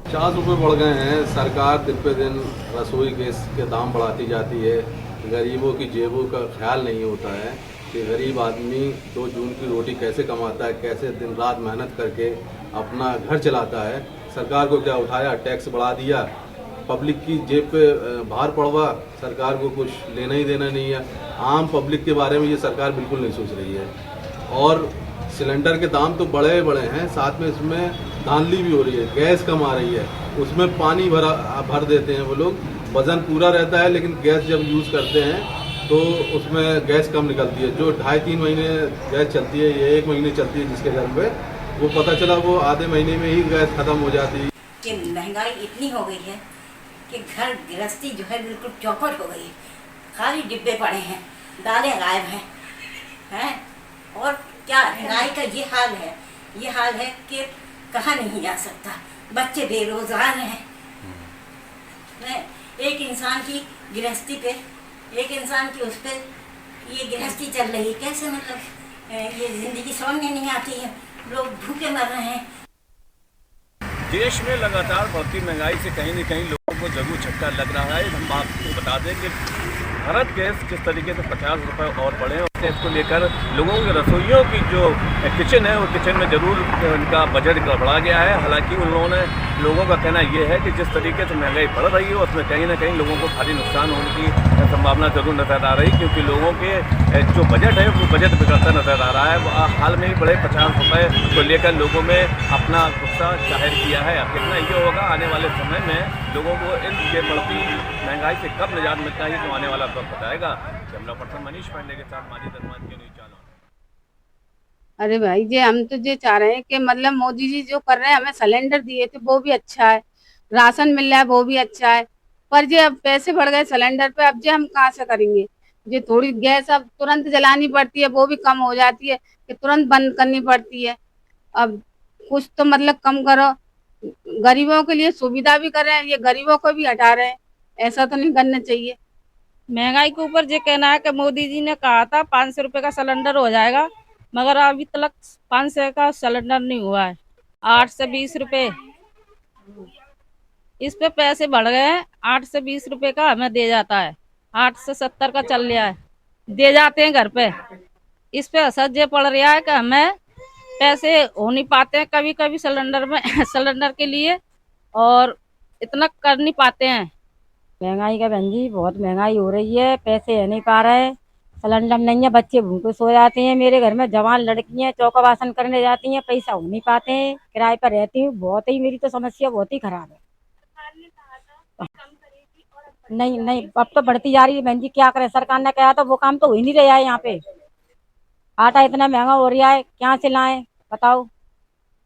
Speaker 22: 50 रुपये बढ़ गए हैं। सरकार दिन पे दिन रसोई गैस के दाम बढ़ाती जाती है। गरीबों की जेबों का ख्याल नहीं होता है कि गरीब आदमी 2 जून की रोटी कैसे कमाता है, कैसे दिन रात मेहनत करके अपना घर चलाता है। सरकार को क्या उठाया, टैक्स बढ़ा दिया, पब्लिक की जेब पे भार पड़वा, सरकार को कुछ लेना ही देना नहीं है। आम पब्लिक के बारे में ये सरकार बिल्कुल नहीं सोच रही है। और सिलेंडर के दाम तो बड़े बड़े हैं, साथ में इसमें धांधली भी हो रही है, गैस कम आ रही है, उसमें पानी भर देते हैं वो लोग, वजन पूरा रहता है, लेकिन गैस जब यूज़ करते हैं तो उसमें गैस कम निकलती है। जो 2.5-3 महीने गैस चलती है, ये 1 महीने चलती है जिसके घर पे, वो पता चला वो आधे महीने में ही गैस खत्म हो जाती है।
Speaker 3: कि महंगाई इतनी हो गई है कि घर गृहस्थी जो है बिल्कुल चौपट हो गई है। खाली डिब्बे पड़े हैं, दालें गायब हैं और क्या महंगाई का ये हाल है कि कहा नहीं जा सकता। बच्चे बेरोजगार हैं। एक इंसान की गृहस्थी पे, एक इंसान की उस पे ये गृहस्थी चल रही, कैसे मतलब ये जिंदगी समझ में नहीं आती है। लोग भूखे मर रहे हैं।
Speaker 5: देश में लगातार बढ़ती महंगाई से कहीं न कहीं लोगों को जरूर झटका लग रहा है। हम आपको बता दें कि भारत गैस जिस तरीके से 50 रुपये और बढ़े होते हैं, इसको लेकर लोगों के रसोइयों की जो किचन है, वो किचन में जरूर उनका बजट गड़बड़ा गया है। हालांकि लोगों का कहना ये है कि जिस तरीके से महंगाई बढ़ रही है, उसमें कहीं ना कहीं लोगों को भारी नुकसान होने की संभावना जरूर नजर आ रही, क्योंकि लोगों के जो बजट है वो बजट बिगड़ता नजर आ रहा है। हाल में ही बड़े 50 रुपये को लेकर लोगों में अपना गुस्सा जाहिर किया है। अब कितना ये होगा आने वाले समय में, लोगों को इनके बढ़ती महंगाई से कब निजात मिलता है तो आने वाला वक्त बताएगा। कैमरा पर्सन मनीष पांडे के साथ माजिद रहमान के न्यूज़ चैनल।
Speaker 6: अरे भाई जी, हम तो ये चाह रहे हैं कि मतलब मोदी जी जो कर रहे हैं, हमें सिलेंडर दिए थे वो भी अच्छा है, राशन मिल रहा है वो भी अच्छा है, पर ये अब पैसे बढ़ गए सिलेंडर पे, अब ये हम कहाँ से करेंगे। ये थोड़ी गैस अब तुरंत जलानी पड़ती है, वो भी कम हो जाती है कि तुरंत बंद करनी पड़ती है। अब कुछ तो मतलब कम करो, गरीबों के लिए सुविधा भी कर रहे हैं, ये गरीबों को भी हटा रहे हैं, ऐसा तो नहीं करना चाहिए।
Speaker 7: महंगाई के ऊपर ये कहना है कि मोदी जी ने कहा था 500 रुपये का सिलेंडर हो जाएगा, मगर अभी तक 500 का सिलेंडर नहीं हुआ है। 8 से 20 रुपये इस पे पैसे बढ़ गए हैं। 8 से 20 रुपये का हमें दे जाता है, 8 से 70 का चल रहा है, दे जाते हैं घर पे। इस पे असर ये पड़ रहा है कि हमें पैसे हो नहीं पाते हैं कभी कभी सिलेंडर में सिलेंडर के लिए, और इतना कर नहीं पाते हैं।
Speaker 8: महंगाई का बहन जी बहुत महंगाई हो रही है, पैसे है नहीं पा रहे, सिलेंडर नहीं है, बच्चे भूखे सो जाते हैं। मेरे घर में जवान लड़कियां चौका बासन करने जाती हैं, पैसा हो नहीं पाते हैं, किराए पर रहती हूँ। बहुत ही मेरी तो समस्या बहुत ही खराब है। नहीं नहीं, अब तो बढ़ती जा रही है बहन जी, क्या करे, सरकार ने कहा था वो काम तो हो ही नहीं रहा है। यहाँ पे आटा इतना महंगा हो रहा है, क्या से लाएं बताओ।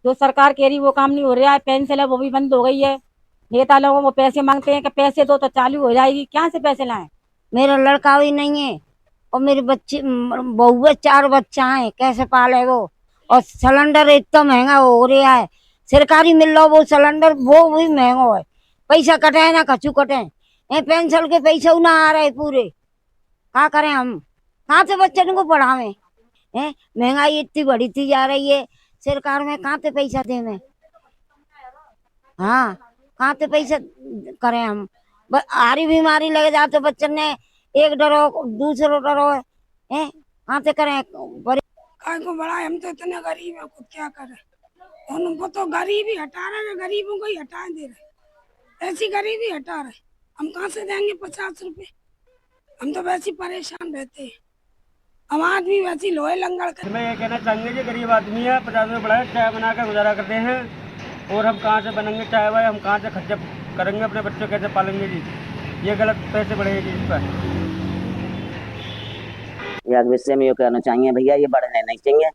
Speaker 8: जो सरकार कह रही वो काम नहीं हो रहा है। पेंशन है वो भी बंद हो गई है। नेता लोगों को पैसे मांगते हैं कि पैसे दो तो चालू हो जाएगी, क्या से पैसे लाएं।
Speaker 9: मेरा लड़का भी नहीं है और मेरे बच्चे बहू है, 4 बच्चा है, कैसे पाले वो। और सिलेंडर इतना महंगा हो रहा है, सरकारी मिल रहा वो सिलेंडर वो भी महंगा है। पैसा कटे ना कछु कटे, पेंशन के पैसे ना आ रहे पूरे, क्या करें हम, कहाँ से बच्चों को पढ़ावे। महंगाई इतनी बढ़ती जा रही है, सरकार में कहाँ से पैसा दे में। हाँ, कहाँ से पैसा करें हम। हारी बीमारी लग जाते बच्चन ने, एक डरो दूसरो डरो है, कहाँ से करें।
Speaker 10: काय को बढ़ाए, हम तो इतने गरीब है, खुद क्या करें। उनको तो गरीबी हटा रहे, गरीबों को ही हटा दे रहे, ऐसी गरीबी हटा रहे। हम कहाँ से देंगे 50 रुपए, हम तो वैसे परेशान रहते हैं। हम आदमी वैसे लोहे लंगड़ कर।
Speaker 23: मैं ये कहना चाहूँगी कि गरीब आदमी है, 50 रुपये बढ़ाए, चाय बना कर गुजारा करते हैं, और हम कहाँ से बनेंगे चाय वाय, हम कहाँ से खर्चा करेंगे, अपने बच्चों कैसे पालेंगे जी। ये गलत पैसे बढ़ेगी इस पर।
Speaker 11: यार विषय में ये कहना चाहिए भैया, ये बढ़ने नहीं चाहिए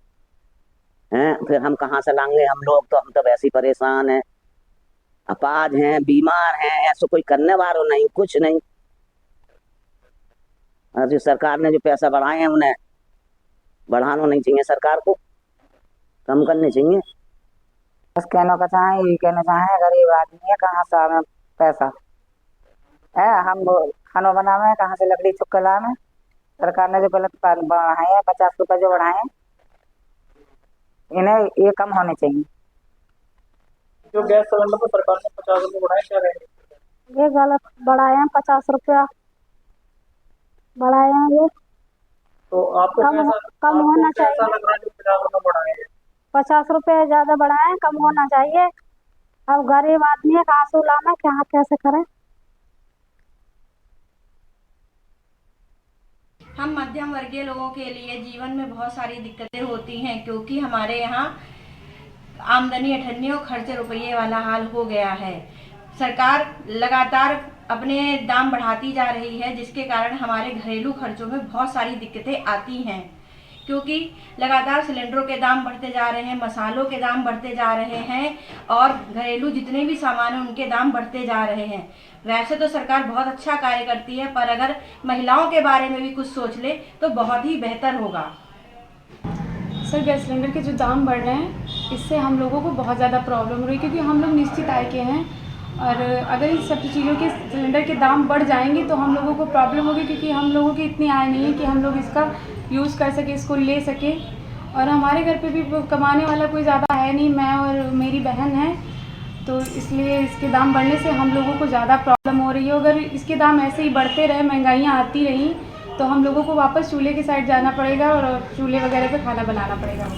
Speaker 11: हैं। फिर हम कहाँ से लाएंगे, हम तो वैसे ही परेशान हैं, अपाज हैं, बीमार हैं, ऐसा कोई करने वालों नहीं, कुछ नहीं। और जो सरकार ने जो पैसा बढ़ाए हैं उन्हें बढ़ाना नहीं चाहिए, सरकार को कम करने चाहिए।
Speaker 14: बस कहना का चाहे, यही कहना चाहे, गरीब आदमी है, कहाँ से आवे पैसा है। हम खाना बनावे कहाँ से लकड़ी चुक के लावे। सरकार ने जो गलत बढ़ाए हैं, 50 रुपए जो बढ़ाए हैं, इन्हें ये कम होने चाहिए।
Speaker 15: जो गैस सिलेंडर पर सरकार ने 50 रुपए बढ़ाए, क्या रहेंगे?
Speaker 14: ये गलत बढ़ाए हैं, 50 रुपया बढ़ाए हैं। ये
Speaker 15: तो आपको
Speaker 14: कम होना चाहिए।
Speaker 15: कैसा लग रहा है जो 50 रुपए बढ़ाए हैं?
Speaker 14: 50 रुपए ज्यादा बढ़ाए, कम होना चाहिए। अब गरीब आदमी है, कहाँ से लाना, क्या कैसे करें।
Speaker 27: हम मध्यम वर्गीय लोगों के लिए जीवन में बहुत सारी दिक्कतें होती हैं, क्योंकि हमारे यहाँ आमदनी अठन्नी और खर्चे रुपये वाला हाल हो गया है। सरकार लगातार अपने दाम बढ़ाती जा रही है, जिसके कारण हमारे घरेलू खर्चों में बहुत सारी दिक्कतें आती हैं, क्योंकि लगातार सिलेंडरों के दाम बढ़ते जा रहे हैं, मसालों के दाम बढ़ते जा रहे हैं, और घरेलू जितने भी सामान हैं उनके दाम बढ़ते जा रहे हैं। वैसे तो सरकार बहुत अच्छा कार्य करती है, पर अगर महिलाओं के बारे में भी कुछ सोच ले तो बहुत ही बेहतर होगा।
Speaker 4: सर, गैस सिलेंडर के जो दाम बढ़ रहे हैं, इससे हम लोगों को बहुत ज़्यादा प्रॉब्लम हो रही है, क्योंकि हम लोग निश्चित आय के हैं, और अगर इन सब चीज़ों के सिलेंडर के दाम बढ़ जाएंगे तो हम लोगों को प्रॉब्लम होगी, क्योंकि हम लोगों की इतनी आय नहीं है कि हम लोग इसका यूज़ कर सके, इसको ले सके। और हमारे घर पे भी कमाने वाला कोई ज़्यादा है नहीं, मैं और मेरी बहन है, तो इसलिए इसके दाम बढ़ने से हम लोगों को ज़्यादा प्रॉब्लम हो रही है। अगर इसके दाम ऐसे ही बढ़ते रहे, महंगाइयाँ आती रही, तो हम लोगों को वापस चूल्हे की साइड जाना पड़ेगा और चूल्हे वगैरह पे खाना बनाना पड़ेगा।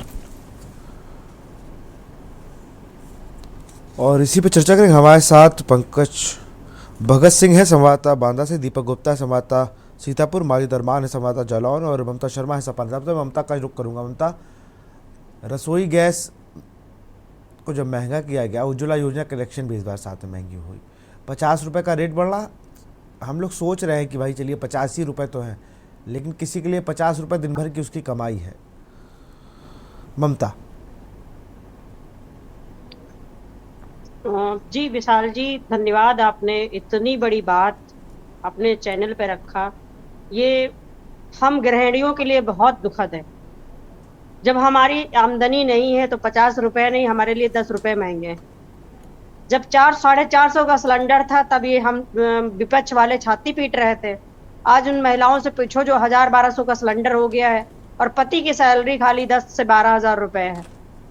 Speaker 1: और इसी पे चर्चा करेंगे। हमारे साथ पंकज भगत सिंह है संवाददाता बांदा से, दीपक गुप्ता है संवाददाता सीतापुर, माजिद अरमान है संवाददाता जालौन, और ममता शर्मा है सपा। तो ममता का रुख करूँगा। ममता, रसोई गैस को जब महंगा किया गया, उज्ज्वला योजना कलेक्शन भी इस बार साथ में महंगी हुई, 50 रुपये का रेट बढ़ा। हम लोग सोच रहे हैं कि भाई चलिए 85 ही रुपये तो है, लेकिन किसी के लिए 50 रुपये दिन भर की उसकी कमाई है। ममता
Speaker 28: जी विशाल जी, धन्यवाद, आपने इतनी बड़ी बात अपने चैनल पे रखा। ये हम गृहिणियों के लिए बहुत दुखद है। जब हमारी आमदनी नहीं है तो 50 रुपए नहीं, हमारे लिए 10 रुपए महंगे हैं। जब 400-450 का सिलेंडर था तब ये हम विपक्ष वाले छाती पीट रहे थे। आज उन महिलाओं से पूछो जो 1000-1200 का सिलेंडर हो गया है और पति की सैलरी खाली 10 से 12 हजार रुपए है।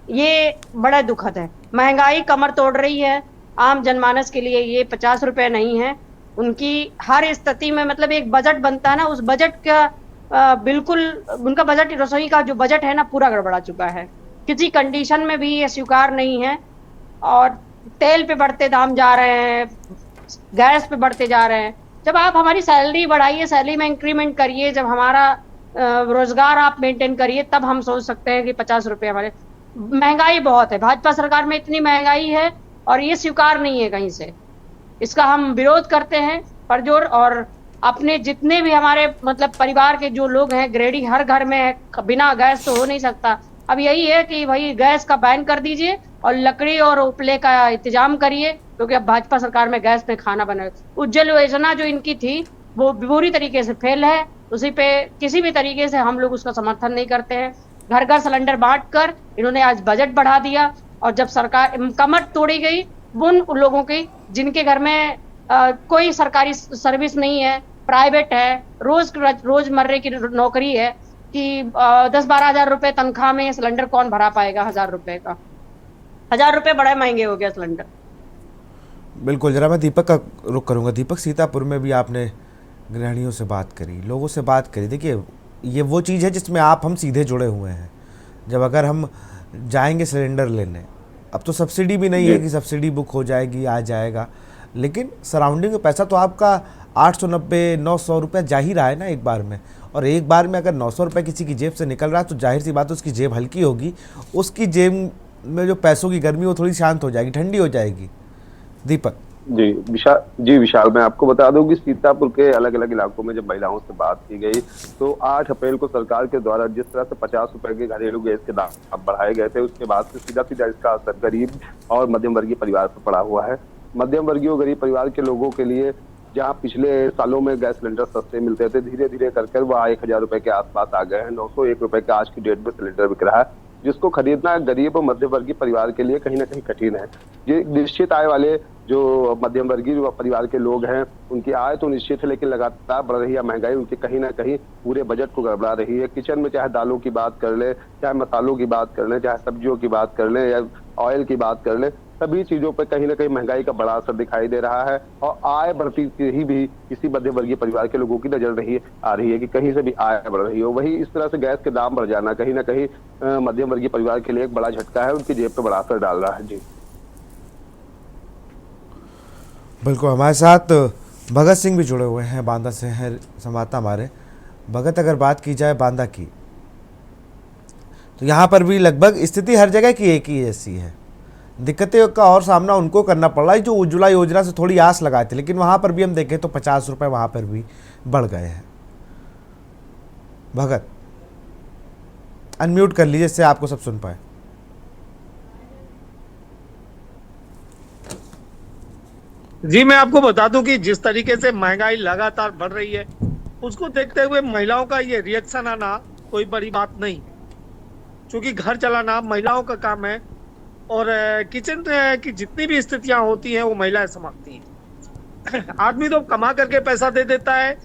Speaker 28: ये बड़ा दुखद है। महंगाई कमर तोड़ रही है। आम जनमानस के लिए ये 50 रुपए नहीं है। उनकी हर स्थिति में, मतलब एक बजट बनता है ना, उस बजट का बिल्कुल उनका बजट, रसोई का जो बजट है ना, पूरा गड़बड़ा चुका है। किसी कंडीशन में भी ये स्वीकार नहीं है। और तेल पे बढ़ते दाम जा रहे हैं, गैस पे बढ़ते जा रहे हैं। जब आप हमारी सैलरी बढ़ाइए, सैलरी में इंक्रीमेंट करिए, जब हमारा रोजगार आप मेंटेन करिए, तब हम सोच सकते हैं कि 50 रुपए हमारे। महंगाई बहुत है, भाजपा सरकार में इतनी महंगाई है और ये स्वीकार नहीं है कहीं से। इसका हम विरोध करते हैं परजोर। और अपने जितने भी हमारे मतलब परिवार के जो लोग हैं, गृहिणी हर घर में है, बिना गैस तो हो नहीं सकता। अब यही है कि भाई गैस का बैन कर दीजिए और लकड़ी और उपले का इंतजाम करिए, क्योंकि अब भाजपा सरकार में गैस में खाना बना। उज्जवल योजना जो इनकी थी वो बुरी तरीके से फेल है, उसी पे किसी भी तरीके से हम लोग उसका समर्थन नहीं करते हैं। घर घर सिलेंडर बांटकर इन्होंने आज बजट बढ़ा दिया, और जब सरकार कमर तोड़ी गई उन लोगों की जिनके घर में कोई सरकारी सर्विस नहीं है, प्राइवेट है, रोजमर्रे की नौकरी है, कि 10-12 हजार रुपए तनख्वाह में सिलेंडर कौन भरा पाएगा? 1000 रुपए का, 1000 रुपए बड़े महंगे हो गया सिलेंडर।
Speaker 1: बिल्कुल, जरा मैं दीपक का रुख करूंगा। दीपक, सीतापुर में भी आपने गृहिणियों से बात करी, लोगों से बात करी। देखिए, ये वो चीज़ है जिसमें हम सीधे जुड़े हुए हैं। जब अगर हम जाएंगे सिलेंडर लेने, अब तो सब्सिडी भी नहीं है कि सब्सिडी बुक हो जाएगी, आ जाएगा, लेकिन सराउंडिंग में पैसा तो आपका 890-900 रुपये जा ही रहा है ना एक बार में। और एक बार में अगर 900 रुपये किसी की जेब से निकल रहा है तो जाहिर सी बात है उसकी जेब हल्की होगी, उसकी जेब में जो पैसों की गर्मी वो थोड़ी शांत हो जाएगी, ठंडी हो जाएगी। दीपक
Speaker 12: जी विशाल, मैं आपको बता दूं कि सीतापुर के अलग अलग इलाकों में जब महिलाओं से बात की गई तो 8 अप्रैल को सरकार के द्वारा जिस तरह से 50 रुपए के घरेलू गैस के दाम बढ़ाए गए थे, उसके बाद से सीधा इसका असर गरीब और मध्यम वर्गीय परिवार पर पड़ा हुआ है। मध्यम वर्गीय और गरीब परिवार के लोगों के लिए जहाँ पिछले सालों में गैस सिलेंडर सस्ते मिलते थे, धीरे धीरे कर वह 1000 रुपए के आसपास आ गए हैं। 901 रुपए का आज की डेट में सिलेंडर बिक रहा है, जिसको खरीदना गरीब और मध्यम वर्गीय परिवार के लिए कहीं ना कहीं कठिन है। ये निश्चित आय वाले जो मध्यम वर्गीय परिवार के लोग हैं, उनकी आय तो निश्चित है, लेकिन लगातार बढ़ रही है महंगाई उनकी कहीं ना कहीं पूरे बजट को गड़बड़ा रही है। किचन में चाहे दालों की बात कर ले, चाहे मसालों की बात कर ले, चाहे सब्जियों की बात कर ले या ऑयल की बात कर ले, सभी चीजों पर कहीं ना कहीं महंगाई का बड़ा असर दिखाई दे रहा है। और आय बढ़ती ही भी किसी मध्यम वर्गीय परिवार के लोगों की नजर नहीं आ रही है कि कहीं से भी आय बढ़ रही हो। वही इस तरह से गैस के दाम बढ़ जाना कहीं ना कहीं मध्यम वर्गीय परिवार के लिए एक बड़ा झटका है, उनकी जेब पर बड़ा असर डाल रहा है। जी
Speaker 1: बिल्कुल, हमारे साथ भगत सिंह भी जुड़े हुए हैं, बांदा से हैं संवाददाता हमारे। भगत, अगर बात की जाए बांदा की, तो यहाँ पर भी लगभग स्थिति हर जगह की एक ही जैसी है। दिक्कतें का और सामना उनको करना पड़ रहा है जो उज्ज्वला योजना से थोड़ी आस लगाए थे, लेकिन वहाँ पर भी हम देखें तो 50 रुपये वहाँ पर भी बढ़ गए हैं। भगत, अनम्यूट कर लीजिए जिससे आपको सब सुन पाए।
Speaker 15: जी, मैं आपको बता दूं कि जिस तरीके से महंगाई लगातार बढ़ रही है, उसको देखते हुए महिलाओं का ये रिएक्शन आना कोई बड़ी बात नहीं, क्योंकि घर चलाना महिलाओं का काम है और किचन की जितनी भी स्थितियां होती हैं वो महिलाएं संभालती हैं। आदमी तो कमा करके पैसा दे देता है,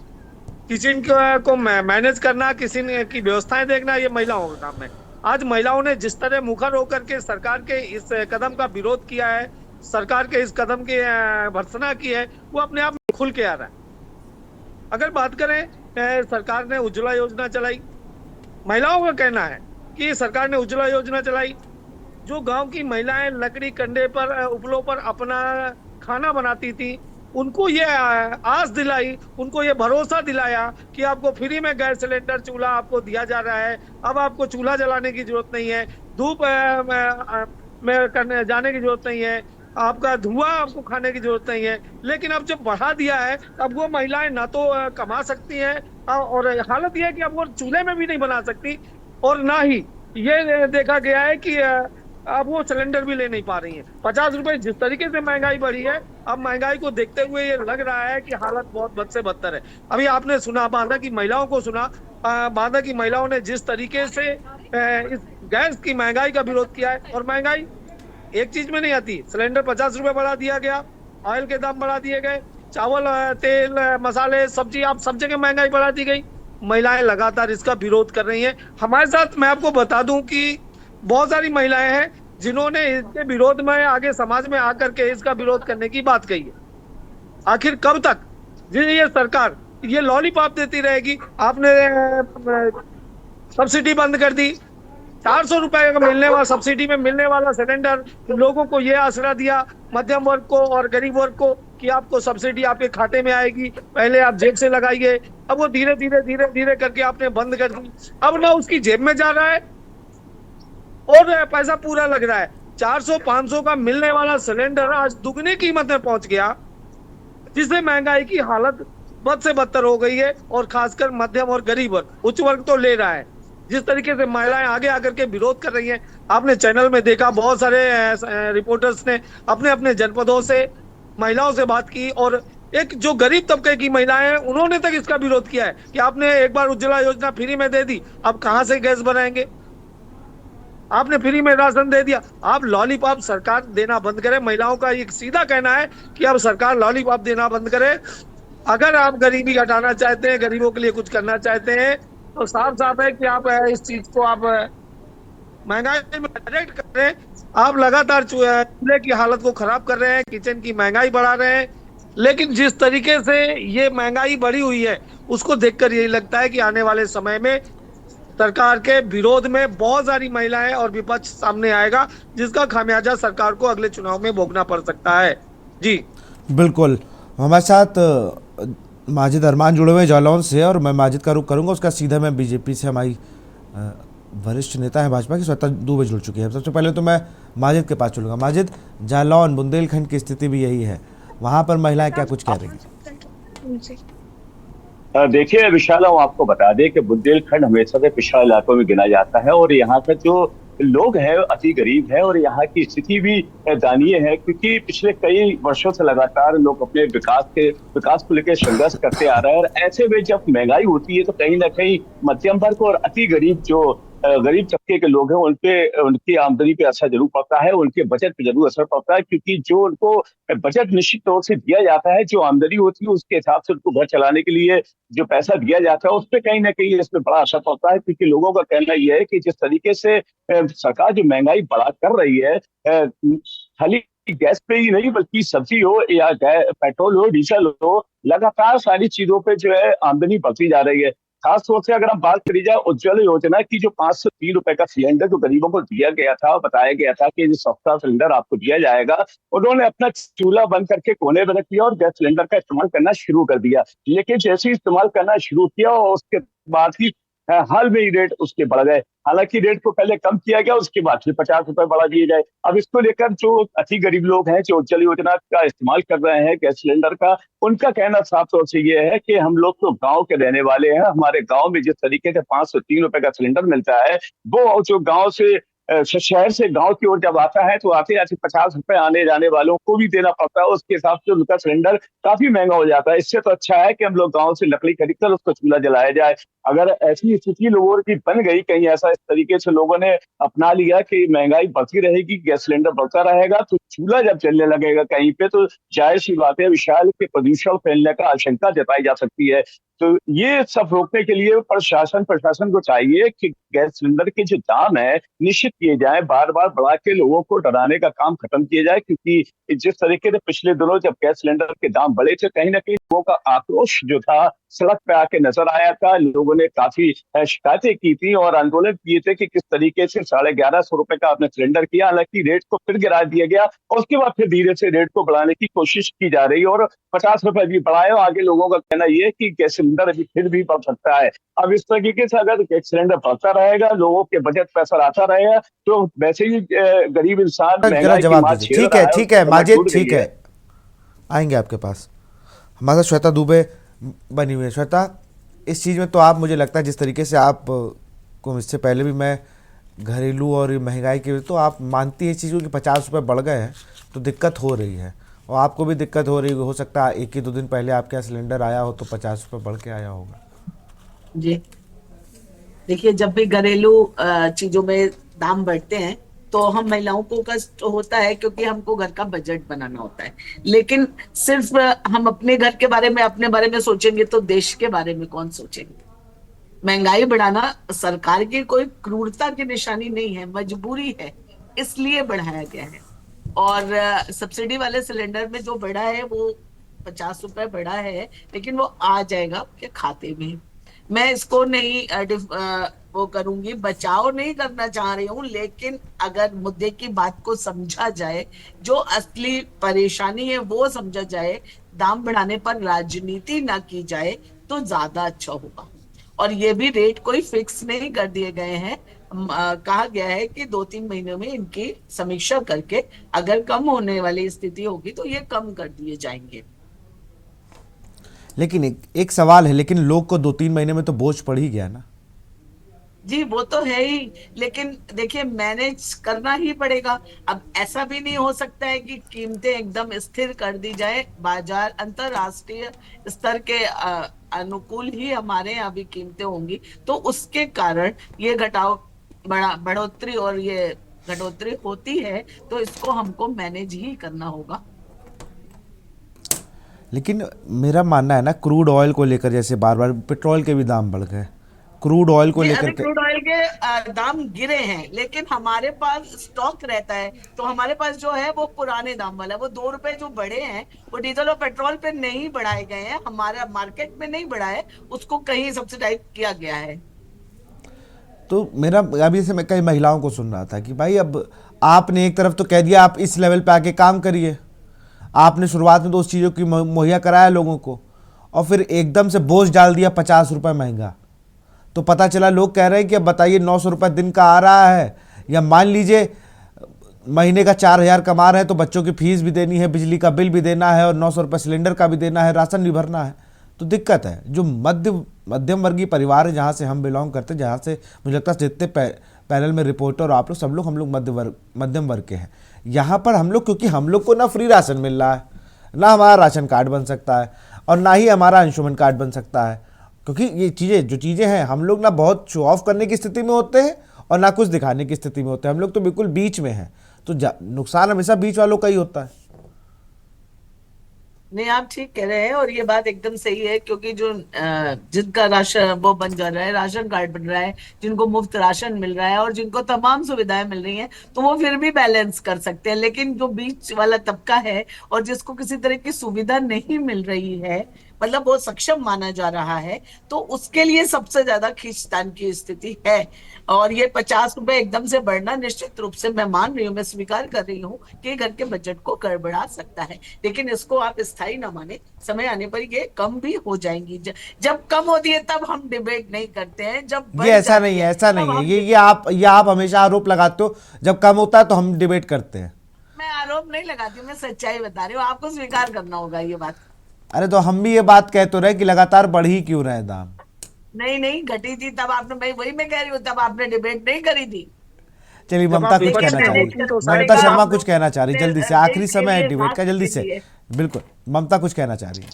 Speaker 15: किचन को मैनेज करना, किचन की व्यवस्थाएं देखना ये महिलाओं का काम है। आज महिलाओं ने जिस तरह मुखर होकर के सरकार के इस कदम का विरोध किया है, सरकार के इस कदम की भर्त्सना की है, वो अपने आप में खुल के आ रहा है। अगर बात करें, सरकार ने उज्ज्वला योजना चलाई, महिलाओं का कहना है कि सरकार ने उज्ज्वला योजना चलाई, जो गांव की महिलाएं लकड़ी कंडे पर उपलों पर अपना खाना बनाती थी, उनको ये आस दिलाई, उनको ये भरोसा दिलाया कि आपको फ्री में गैस सिलेंडर चूल्हा आपको दिया जा रहा है। अब आपको चूल्हा जलाने की जरूरत नहीं है, धूप में करने जाने की जरूरत नहीं है, आपका धुआं आपको खाने की जरूरत नहीं है। लेकिन अब जब बढ़ा दिया है, अब वो महिलाएं ना तो कमा सकती हैं और हालत यह है कि अब वो चूल्हे में भी नहीं बना सकती, और ना ही ये देखा गया है कि अब वो सिलेंडर भी ले नहीं पा रही है। 50 रुपए जिस तरीके से महंगाई बढ़ी है, अब महंगाई को देखते हुए ये लग रहा है कि हालत बहुत बद से बदतर है। अभी आपने सुना, बांदा की महिलाओं को सुना, बांदा की महिलाओं ने जिस तरीके से इस गैस की महंगाई का विरोध किया है। और महंगाई एक चीज में नहीं आती, सिलेंडर 50 रुपए बढ़ा दिया गया, ऑयल के दाम बढ़ा दिए गए, चावल, तेल, मसाले, सब्जी, आप सब जगह महंगाई बढ़ा दी गई। महिलाएं लगातार इसका विरोध कर रही हैं। हमारे साथ मैं आपको बता दूं कि बहुत सारी महिलाएं हैं जिन्होंने इसके विरोध में आगे समाज में आकर के इसका विरोध करने की बात कही है। आखिर कब तक ये सरकार ये लॉलीपॉप देती रहेगी? आपने सब्सिडी बंद कर दी, 400 रुपए का मिलने वाला सब्सिडी में मिलने वाला सिलेंडर लोगों को ये आसरा दिया, मध्यम वर्ग को और गरीब वर्ग को, कि आपको सब्सिडी आपके खाते में आएगी, पहले आप जेब से लगाइए। अब वो धीरे धीरे करके आपने बंद कर दी। अब ना उसकी जेब में जा रहा है और पैसा पूरा लग रहा है। 400-500 का मिलने वाला सिलेंडर आज दुगनी कीमत में पहुंच गया, जिससे महंगाई की हालत बद से बदतर हो गई है। और खासकर मध्यम और गरीब वर्ग, उच्च वर्ग तो ले रहा है। जिस तरीके से महिलाएं आगे आकर के विरोध कर रही हैं, आपने चैनल में देखा, बहुत सारे रिपोर्टर्स ने अपने अपने जनपदों से महिलाओं से बात की, और एक जो गरीब तबके की महिलाएं हैं उन्होंने तक इसका विरोध किया है कि आपने एक बार उज्ज्वला योजना फ्री में दे दी, अब कहां से गैस बनाएंगे? आपने फ्री में राशन दे दिया, आप लॉलीपॉप सरकार देना बंद करे। महिलाओं का एक सीधा कहना है कि अब सरकार लॉलीपॉप देना बंद करे। अगर आप गरीबी हटाना चाहते हैं, गरीबों के लिए कुछ करना चाहते हैं, तो साफ साफ है कि आप इस चीज को आप महंगाई में डायरेक्ट कर रहे हैं। आप लगातार चूल्हे की हालत को खराब कर रहे हैं, किचन की महंगाई बढ़ा रहे हैं। लेकिन जिस तरीके से ये महंगाई बढ़ी हुई है, उसको देखकर यही लगता है कि आने वाले समय में सरकार के विरोध में बहुत सारी महिलाएं और विपक्ष सामने आएगा, जिसका खामियाजा सरकार को अगले चुनाव में भोगना पड़ सकता है। जी
Speaker 1: बिल्कुल, हमारे साथ माजिद अरमान जुड़े हुए जालौन से, और मैं माजिद का रुख करूंगा, उसका सीधा मैं बीजेपी से हमारी वरिष्ठ नेता है भाजपा की श्वेता दुबे जुड़ चुकी है। सबसे पहले तो मैं माजिद के पास चलूंगा। माजिद, जालौन बुंदेलखंड की स्थिति भी यही है, वहां पर महिलाएं क्या कुछ कह रही हैं?
Speaker 13: देखिए विशाल, हम आपको बता दें कि बुंदेलखंड हमेशा से पिछड़ा इलाकों में गिना जाता है, और यहाँ का जो लोग हैं अति गरीब है, और यहाँ की स्थिति भी दयनीय है, क्योंकि पिछले कई वर्षों से लगातार लोग अपने विकास को लेकर संघर्ष करते आ रहे हैं। और ऐसे में जब महंगाई होती है तो कहीं ना कहीं मध्यम वर्ग और अति गरीब जो गरीब तबके के लोग हैं उनकी आमदनी पे असर जरूर पड़ता है, उनके बजट पे जरूर असर पड़ता है, क्योंकि जो उनको बजट निश्चित तौर से दिया जाता है, जो आमदनी होती है उसके हिसाब से उनको घर चलाने के लिए जो पैसा दिया जाता है, उस पर कहीं ना कहीं इसमें बड़ा असर पड़ता है। क्योंकि लोगों का कहना यह है कि जिस तरीके से सरकार जो महंगाई बढ़ा कर रही है, खाली गैस पे ही नहीं बल्कि सब्जी हो या पेट्रोल हो, डीजल हो, लगातार सारी चीजों पे जो है आमदनी बढ़ती जा रही है। खासतौर से अगर हम बात करी जाए उज्ज्वला योजना की, जो 5 से 3 रुपए का सिलेंडर जो गरीबों को दिया गया था, बताया गया था कि ये सस्ता सिलेंडर आपको दिया जाएगा, उन्होंने अपना चूल्हा बंद करके कोने में रख दिया और गैस सिलेंडर का इस्तेमाल करना शुरू कर दिया। लेकिन जैसे ही इस्तेमाल करना शुरू किया और उसके बाद ही हाल में ही रेट उसके बढ़ गए। हालांकि रेट को पहले कम किया गया, उसके बाद फिर 50 रुपए बढ़ा दिए गए। अब इसको लेकर जो अति गरीब लोग हैं जो उज्ज्वला योजना का इस्तेमाल कर रहे हैं गैस सिलेंडर का, उनका कहना साफ तौर से ये है कि हम लोग तो गांव के रहने वाले हैं, हमारे गांव में जिस तरीके से 5 से 3 रुपए का सिलेंडर मिलता है, वो जो गाँव से शहर से गांव की ओर जब आता है तो आते आते 50 रुपए आने जाने वालों को भी देना पड़ता है। उसके हिसाब से उनका सिलेंडर काफी महंगा हो जाता है। इससे तो अच्छा है कि हम लोग गांव से लकड़ी खरीद कर उसको चूल्हा जलाया जाए। अगर ऐसी स्थिति लोगों की बन गई, कहीं ऐसा इस तरीके से लोगों ने अपना लिया कि महंगाई बढ़ती रहेगी, गैस सिलेंडर बढ़ता रहेगा, तो चूल्हा जब जलने लगेगा कहीं पे, तो जाहिर सी बात है विशाल के प्रदूषण फैलने का आशंका जताई जा सकती है। तो ये सब रोकने के लिए प्रशासन को चाहिए कि गैस सिलेंडर के जो दाम है निश्चित किए जाए, बार बार बढ़ा के लोगों को डराने का काम खत्म किया जाए। क्योंकि जिस तरीके से पिछले दिनों जब गैस सिलेंडर के दाम बढ़े थे, कहीं ना कहीं लोगों का आक्रोश जो था सड़क पे आके नजर आया था। लोगों ने काफी शिकायतें की थी और आंदोलन किए थे कि किस तरीके से 1150 रुपए का आपने सिलेंडर किया। हालांकि रेट को फिर गिरा दिया गया और उसके बाद फिर धीरे से रेट को बढ़ाने की कोशिश की जा रही है और 50 रुपए भी बढ़ाए। आगे लोगों का कहना यह है कि गैस सिलेंडर अभी फिर भी बढ़ सकता है। अब इस तरीके से अगर गैस सिलेंडर बढ़ता रहेगा, लोगों के बजट पे असर आता रहेगा, तो वैसे ही गरीब इंसान
Speaker 1: जवाब दीजिए। ठीक है माजिद, ठीक है, आएंगे आपके पास। हमारे साथ श्वेता दुबे बनी हुई है। श्वेता, इस चीज़ में तो आप, मुझे लगता है जिस तरीके से आप को इससे पहले भी मैं घरेलू और महंगाई की, तो आप मानती है इस चीज़ को कि 50 रुपये बढ़ गए हैं तो दिक्कत हो रही है, और आपको भी दिक्कत हो रही हो सकता है 1 ही 2 दिन पहले आपके यहाँ सिलेंडर आया हो तो 50 रुपये बढ़ के आया होगा।
Speaker 16: जी देखिए, जब भी घरेलू चीजों में दाम बढ़ते हैं तो हम महिलाओं को कष्ट होता है, क्योंकि हमको घर का बजट बनाना होता है। लेकिन सिर्फ हम अपने घर के बारे में, अपने बारे में सोचेंगे तो देश के बारे में कौन सोचेंगे। महंगाई बढ़ाना सरकार की कोई क्रूरता की निशानी नहीं है, मजबूरी है, इसलिए बढ़ाया गया है। और सब्सिडी वाले सिलेंडर में जो बढ़ा है वो 50 रुपए बढ़ा है, लेकिन वो आ जाएगा आपके खाते में। मैं इसको नहीं वो करूंगी, बचाव नहीं करना चाह रही हूँ, लेकिन अगर मुद्दे की बात को समझा जाए, जो असली परेशानी है वो समझा जाए, दाम बढ़ाने पर राजनीति ना की जाए तो ज्यादा अच्छा होगा। और ये भी रेट कोई फिक्स नहीं कर दिए गए हैं। कहा गया है कि 2-3 महीनों में इनकी समीक्षा करके अगर कम होने वाली स्थिति होगी तो ये कम कर दिए जाएंगे।
Speaker 1: लेकिन एक सवाल है, लेकिन लोग को 2-3 महीने में तो बोझ पड़ ही गया ना।
Speaker 16: जी वो तो है ही, लेकिन देखिए मैनेज करना ही पड़ेगा। अब ऐसा भी नहीं हो सकता है कि कीमतें एकदम स्थिर कर दी जाए। बाजार अंतरराष्ट्रीय स्तर के अनुकूल ही हमारे यहाँ भी कीमतें होंगी, तो उसके कारण ये बढ़ोतरी और ये घटोतरी होती है, तो इसको हमको मैनेज ही करना होगा।
Speaker 1: लेकिन मेरा मानना है ना, क्रूड ऑयल को लेकर जैसे बार बार पेट्रोल के भी दाम बढ़ गए, क्रूड ऑयल को लेकर के
Speaker 16: क्रूड ऑयल के दाम गिरे हैं, लेकिन हमारे पास स्टॉक रहता है, तो हमारे पास जो है वो पुराने दाम वाला, वो 2 रुपए जो बढ़े हैं वो डीजल और पेट्रोल पे नहीं बढ़ाए गए हैं, हमारा मार्केट में नहीं बढ़ा है, उसको कहीं सब्सिडाइज किया गया है।
Speaker 1: तो मेरा अभी से मैं कई महिलाओं को सुन रहा था कि भाई अब आपने एक तरफ तो कह दिया आप इस लेवल पे आके काम करिए, आपने शुरुआत में तो उस चीज़ों की मुहैया कराया लोगों को, और फिर एकदम से बोझ डाल दिया 50 रुपये महंगा। तो पता चला लोग कह रहे हैं कि अब बताइए 900 रुपये दिन का आ रहा है, या मान लीजिए महीने का 4000 कमा रहे हैं तो बच्चों की फीस भी देनी है, बिजली का बिल भी देना है, और 900 रुपये सिलेंडर का भी देना है, राशन भी भरना है। तो दिक्कत है। जो मध्यम वर्गीय परिवार है, जहाँ से हम बिलोंग करते हैं, जहाँ से मुझे लगता है जितने पैनल में रिपोर्टर आप लोग सब लोग, हम लोग मध्यम वर्ग के हैं। यहाँ पर हम लोग, क्योंकि हम लोग को ना फ्री राशन मिल रहा है, ना हमारा राशन कार्ड बन सकता है, और ना ही हमारा अंशुमान कार्ड बन सकता है, क्योंकि ये चीज़ें हैं, हम लोग ना बहुत शो ऑफ करने की स्थिति में होते हैं और ना कुछ दिखाने की स्थिति में होते हैं। हम लोग तो बिल्कुल बीच में हैं, तो नुकसान हमेशा बीच वालों का ही होता है।
Speaker 16: नहीं, आप ठीक कह रहे हैं और ये बात एकदम सही है, क्योंकि जो जिनका राशन वो बन जा रहा है, राशन कार्ड बन रहा है, जिनको मुफ्त राशन मिल रहा है और जिनको तमाम सुविधाएं मिल रही हैं, तो वो फिर भी बैलेंस कर सकते हैं। लेकिन जो बीच वाला तबका है और जिसको किसी तरह की सुविधा नहीं मिल रही है, मतलब वो सक्षम माना जा रहा है, तो उसके लिए सबसे ज्यादा खींचतान की स्थिति है। और ये 50 रुपए एकदम से बढ़ना, निश्चित रूप से मैं मान रही हूँ, मैं स्वीकार कर रही हूँ कि घर के बजट को गड़बड़ा सकता है, लेकिन इसको आप स्थायी न माने, समय आने पर ये कम भी हो जाएंगी। जब कम होती है तब हम डिबेट नहीं करते हैं, जब
Speaker 1: ये ऐसा नहीं है, ऐसा नहीं है, ये आप हमेशा आरोप लगाते हो, जब कम होता है तो हम डिबेट करते हैं।
Speaker 16: मैं आरोप नहीं लगाती हूँ, मैं सच्चाई बता रही हूँ, आपको स्वीकार करना होगा ये बात।
Speaker 1: अरे तो हम भी ये बात कह तो रहे कि लगातार बढ़ ही क्यों रहे दाम।
Speaker 16: नहीं घटी थी तब आपने, भाई वही मैं कह रही हूँ, तब आपने डिबेट नहीं करी थी।
Speaker 1: चलिए ममता कुछ कहना चाह रही, ममता शर्मा कुछ कहना चाह रही, जल्दी से, आखिरी समय है डिबेट का, जल्दी से। बिल्कुल ममता कुछ कहना चाह रही है।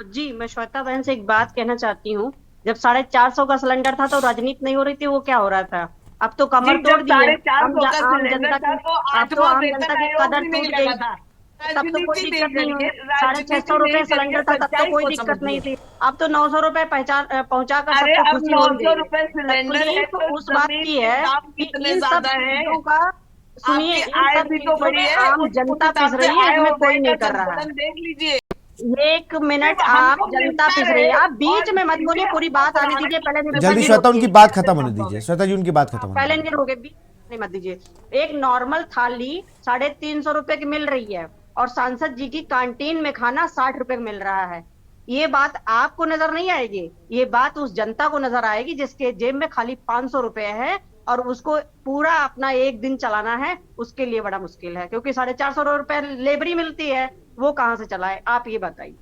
Speaker 28: जी, मैं श्वेता बहन से एक बात कहना चाहती हूँ। जब 450 का सिलेंडर था तो राजनीति नहीं हो रही थी, वो क्या हो रहा था? अब तो कमर तोड़ दी है, आम जनता की कदर टूट गई, तब तो कोई दिक्कत नहीं हुई। 650 रुपए सिलेंडर था तब तो कोई दिक्कत नहीं थी, अब तो 900 रुपए पहुंचा कर सबको खुशी हो गई। तो उस बात की है कि इन सब चीजों का सुनिए, इन सब चीजों में आम जनता पिस रही है, इसमें कोई नहीं कर रहा है।
Speaker 16: देख लीजिए,
Speaker 28: 1 मिनट, आप जनता पिस रही है, आप बीच में मत बोलिए, पूरी बात आने दीजिए। पहले
Speaker 1: जल्दी श्वेता उनकी बात खत्म होने दीजिए, श्वेता जी उनकी बात खत्म होने
Speaker 28: पहले नहीं रोके, बीच नहीं मत दीजिए। एक नॉर्मल थाली 350 रुपए की मिल रही है और सांसद जी की कैंटीन में खाना 60 रुपए मिल रहा है। ये बात आपको नजर नहीं आएगी, ये बात उस जनता को नजर आएगी जिसके जेब में खाली 500 रुपए है और उसको पूरा अपना एक दिन चलाना है, उसके लिए बड़ा मुश्किल है, क्योंकि 450 रुपए लेबरी मिलती है, वो कहाँ से चलाए? आप ये बताइए।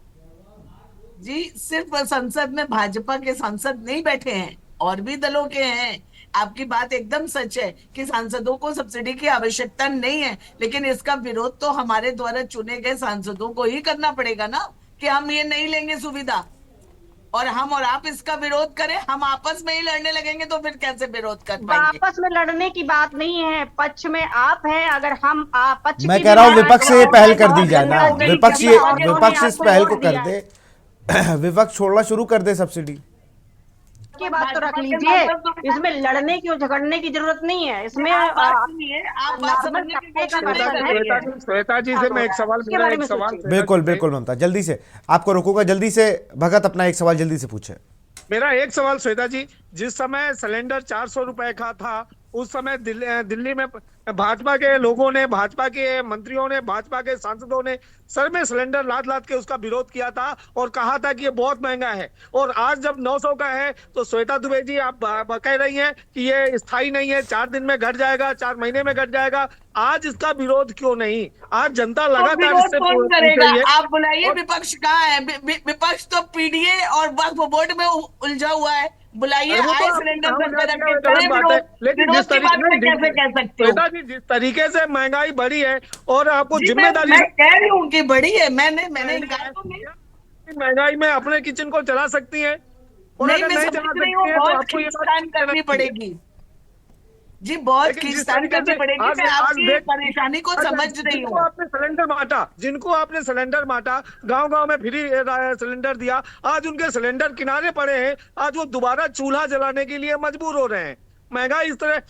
Speaker 16: जी, सिर्फ संसद में भाजपा के सांसद नहीं बैठे हैं, और भी दलों के हैं। आपकी बात एकदम सच है कि सांसदों को सब्सिडी की आवश्यकता नहीं है, लेकिन इसका विरोध तो हमारे द्वारा चुने गए सांसदों को ही करना पड़ेगा ना, कि हम ये नहीं लेंगे सुविधा, और हम और आप इसका विरोध करें। हम आपस में ही लड़ने लगेंगे तो फिर कैसे विरोध कर पाएंगे?
Speaker 28: आपस में लड़ने की बात नहीं है, पक्ष में आप हैं, अगर हम पक्ष,
Speaker 1: मैं कह रहा हूँ विपक्ष से ये पहल कर दी जाए ना, विपक्ष इस पहल को कर दे, विपक्ष छोड़ना शुरू कर दे सब्सिडी
Speaker 28: की बात तो रख लीजिए। इसमें लड़ने की और झगड़ने की जरूरत नहीं है, इसमें
Speaker 15: श्वेता जी से मैं एक सवाल,
Speaker 1: बिल्कुल ममता, जल्दी से आपको रोकूंगा, जल्दी से भगत अपना एक सवाल जल्दी से पूछे।
Speaker 15: मेरा एक सवाल श्वेता जी, जिस समय सिलेंडर 400 रुपए का था, उस समय दिल्ली में भाजपा के लोगों ने, भाजपा के मंत्रियों ने, भाजपा के सांसदों ने सर में सिलेंडर लाद लाद के उसका विरोध किया था और कहा था कि ये बहुत महंगा है। और आज जब 900 का है तो श्वेता दुबे जी आप कह रही हैं कि ये स्थायी नहीं है, 4 दिन में घट जाएगा, 4 महीने में घट जाएगा। आज इसका विरोध क्यों नहीं? आज जनता लगातार
Speaker 16: विरोध
Speaker 15: इससे
Speaker 16: कौन
Speaker 15: पूछ
Speaker 16: करेगा?
Speaker 15: रही है।
Speaker 16: आप बुलाइए, विपक्ष कहाँ है? विपक्ष तो पीडीए और वक्फ बोर्ड में उलझा हुआ है। बुलाइए,
Speaker 15: वो तो
Speaker 16: आए
Speaker 15: आप
Speaker 16: सिलेंडर
Speaker 15: कहाँ
Speaker 16: सर पे रख के
Speaker 15: गलत
Speaker 16: करें
Speaker 15: बात है।
Speaker 16: विरोध।
Speaker 15: लेकिन
Speaker 16: विरोध
Speaker 15: जिस
Speaker 16: की बात
Speaker 15: तरीके
Speaker 16: में कैसे कह सकते हो?
Speaker 15: श्वेता जी, जिस तरीके से महंगाई बढ़ी है और आपको
Speaker 16: जी,
Speaker 15: जिम्मेदारी
Speaker 16: मैं कह रही हूँ कि बढ़ी है, मैंने इनकार तो नहीं।
Speaker 15: महंगाई में अपने किचन को चला सकती है और
Speaker 16: नहीं,
Speaker 15: अगर
Speaker 16: मैं
Speaker 15: नहीं
Speaker 16: समझ
Speaker 15: चला
Speaker 16: रही
Speaker 15: सकती
Speaker 16: हूँ,
Speaker 15: है तो
Speaker 16: बहुत
Speaker 15: आपको ये
Speaker 16: खींचतान करनी
Speaker 15: बात
Speaker 16: पड़ेगी जी, बहुत
Speaker 15: लेकिन जिस
Speaker 16: खींचतान
Speaker 15: तरीके
Speaker 16: करनी
Speaker 15: से
Speaker 16: पड़ेगी। मैं आपकी परेशानी को समझ रही
Speaker 15: जिनको
Speaker 16: हूँ।
Speaker 15: आपने सिलेंडर बांटा, जिनको आपने सिलेंडर बांटा, गांव-गांव में फ्री सिलेंडर दिया, आज उनके सिलेंडर किनारे पड़े हैं। आज वो दोबारा चूल्हा जलाने के लिए मजबूर हो रहे हैं। महंगाई इस तरह,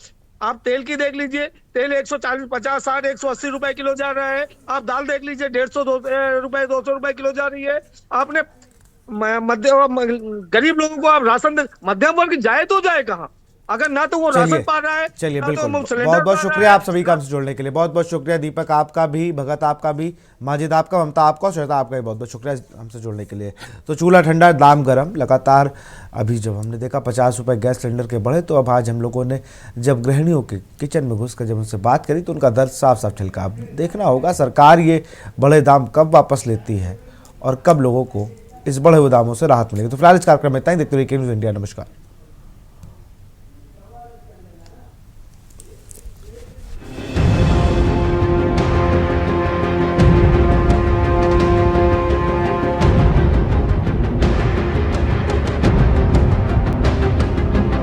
Speaker 15: आप तेल की देख लीजिए, तेल 140, 50, 60, 180 रुपए किलो जा रहा है। आप दाल देख लीजिए, 150 रुपए, 200 रुपए किलो जा रही है। आपने गरीब लोगों को आप राशन, मध्यम वर्ग जाए तो जाए कहाँ? अगर ना तो वो राशन पा रहा है,
Speaker 1: चलिए
Speaker 15: ना
Speaker 1: बिल्कुल,
Speaker 15: तो वो सिलेंडर
Speaker 1: बहुत बहुत
Speaker 15: पा रहा
Speaker 1: शुक्रिया
Speaker 15: है।
Speaker 1: आप सभी का हमसे जुड़ने के लिए। बहुत बहुत शुक्रिया दीपक आपका भी, भगत आपका भी, माजिद आपका, ममता आपका, श्वेता आपका भी बहुत बहुत शुक्रिया हमसे जुड़ने के लिए। तो चूल्हा ठंडा दाम गर्म लगातार। अभी जब हमने देखा 50 रुपये गैस सिलेंडर के बढ़े, तो अब आज हम लोगों ने जब गृहिणियों के किचन में घुस कर जब उनसे बात करी तो उनका दर्द साफ साफ ठिलका। अब देखना होगा सरकार ये बड़े दाम कब वापस लेती है और कब लोगों को इस बढ़े हुए दामों से राहत मिलेगी। तो फिलहाल इस कार्यक्रम में इतना ही। देखते रहिए के न्यूज़ इंडिया। नमस्कार।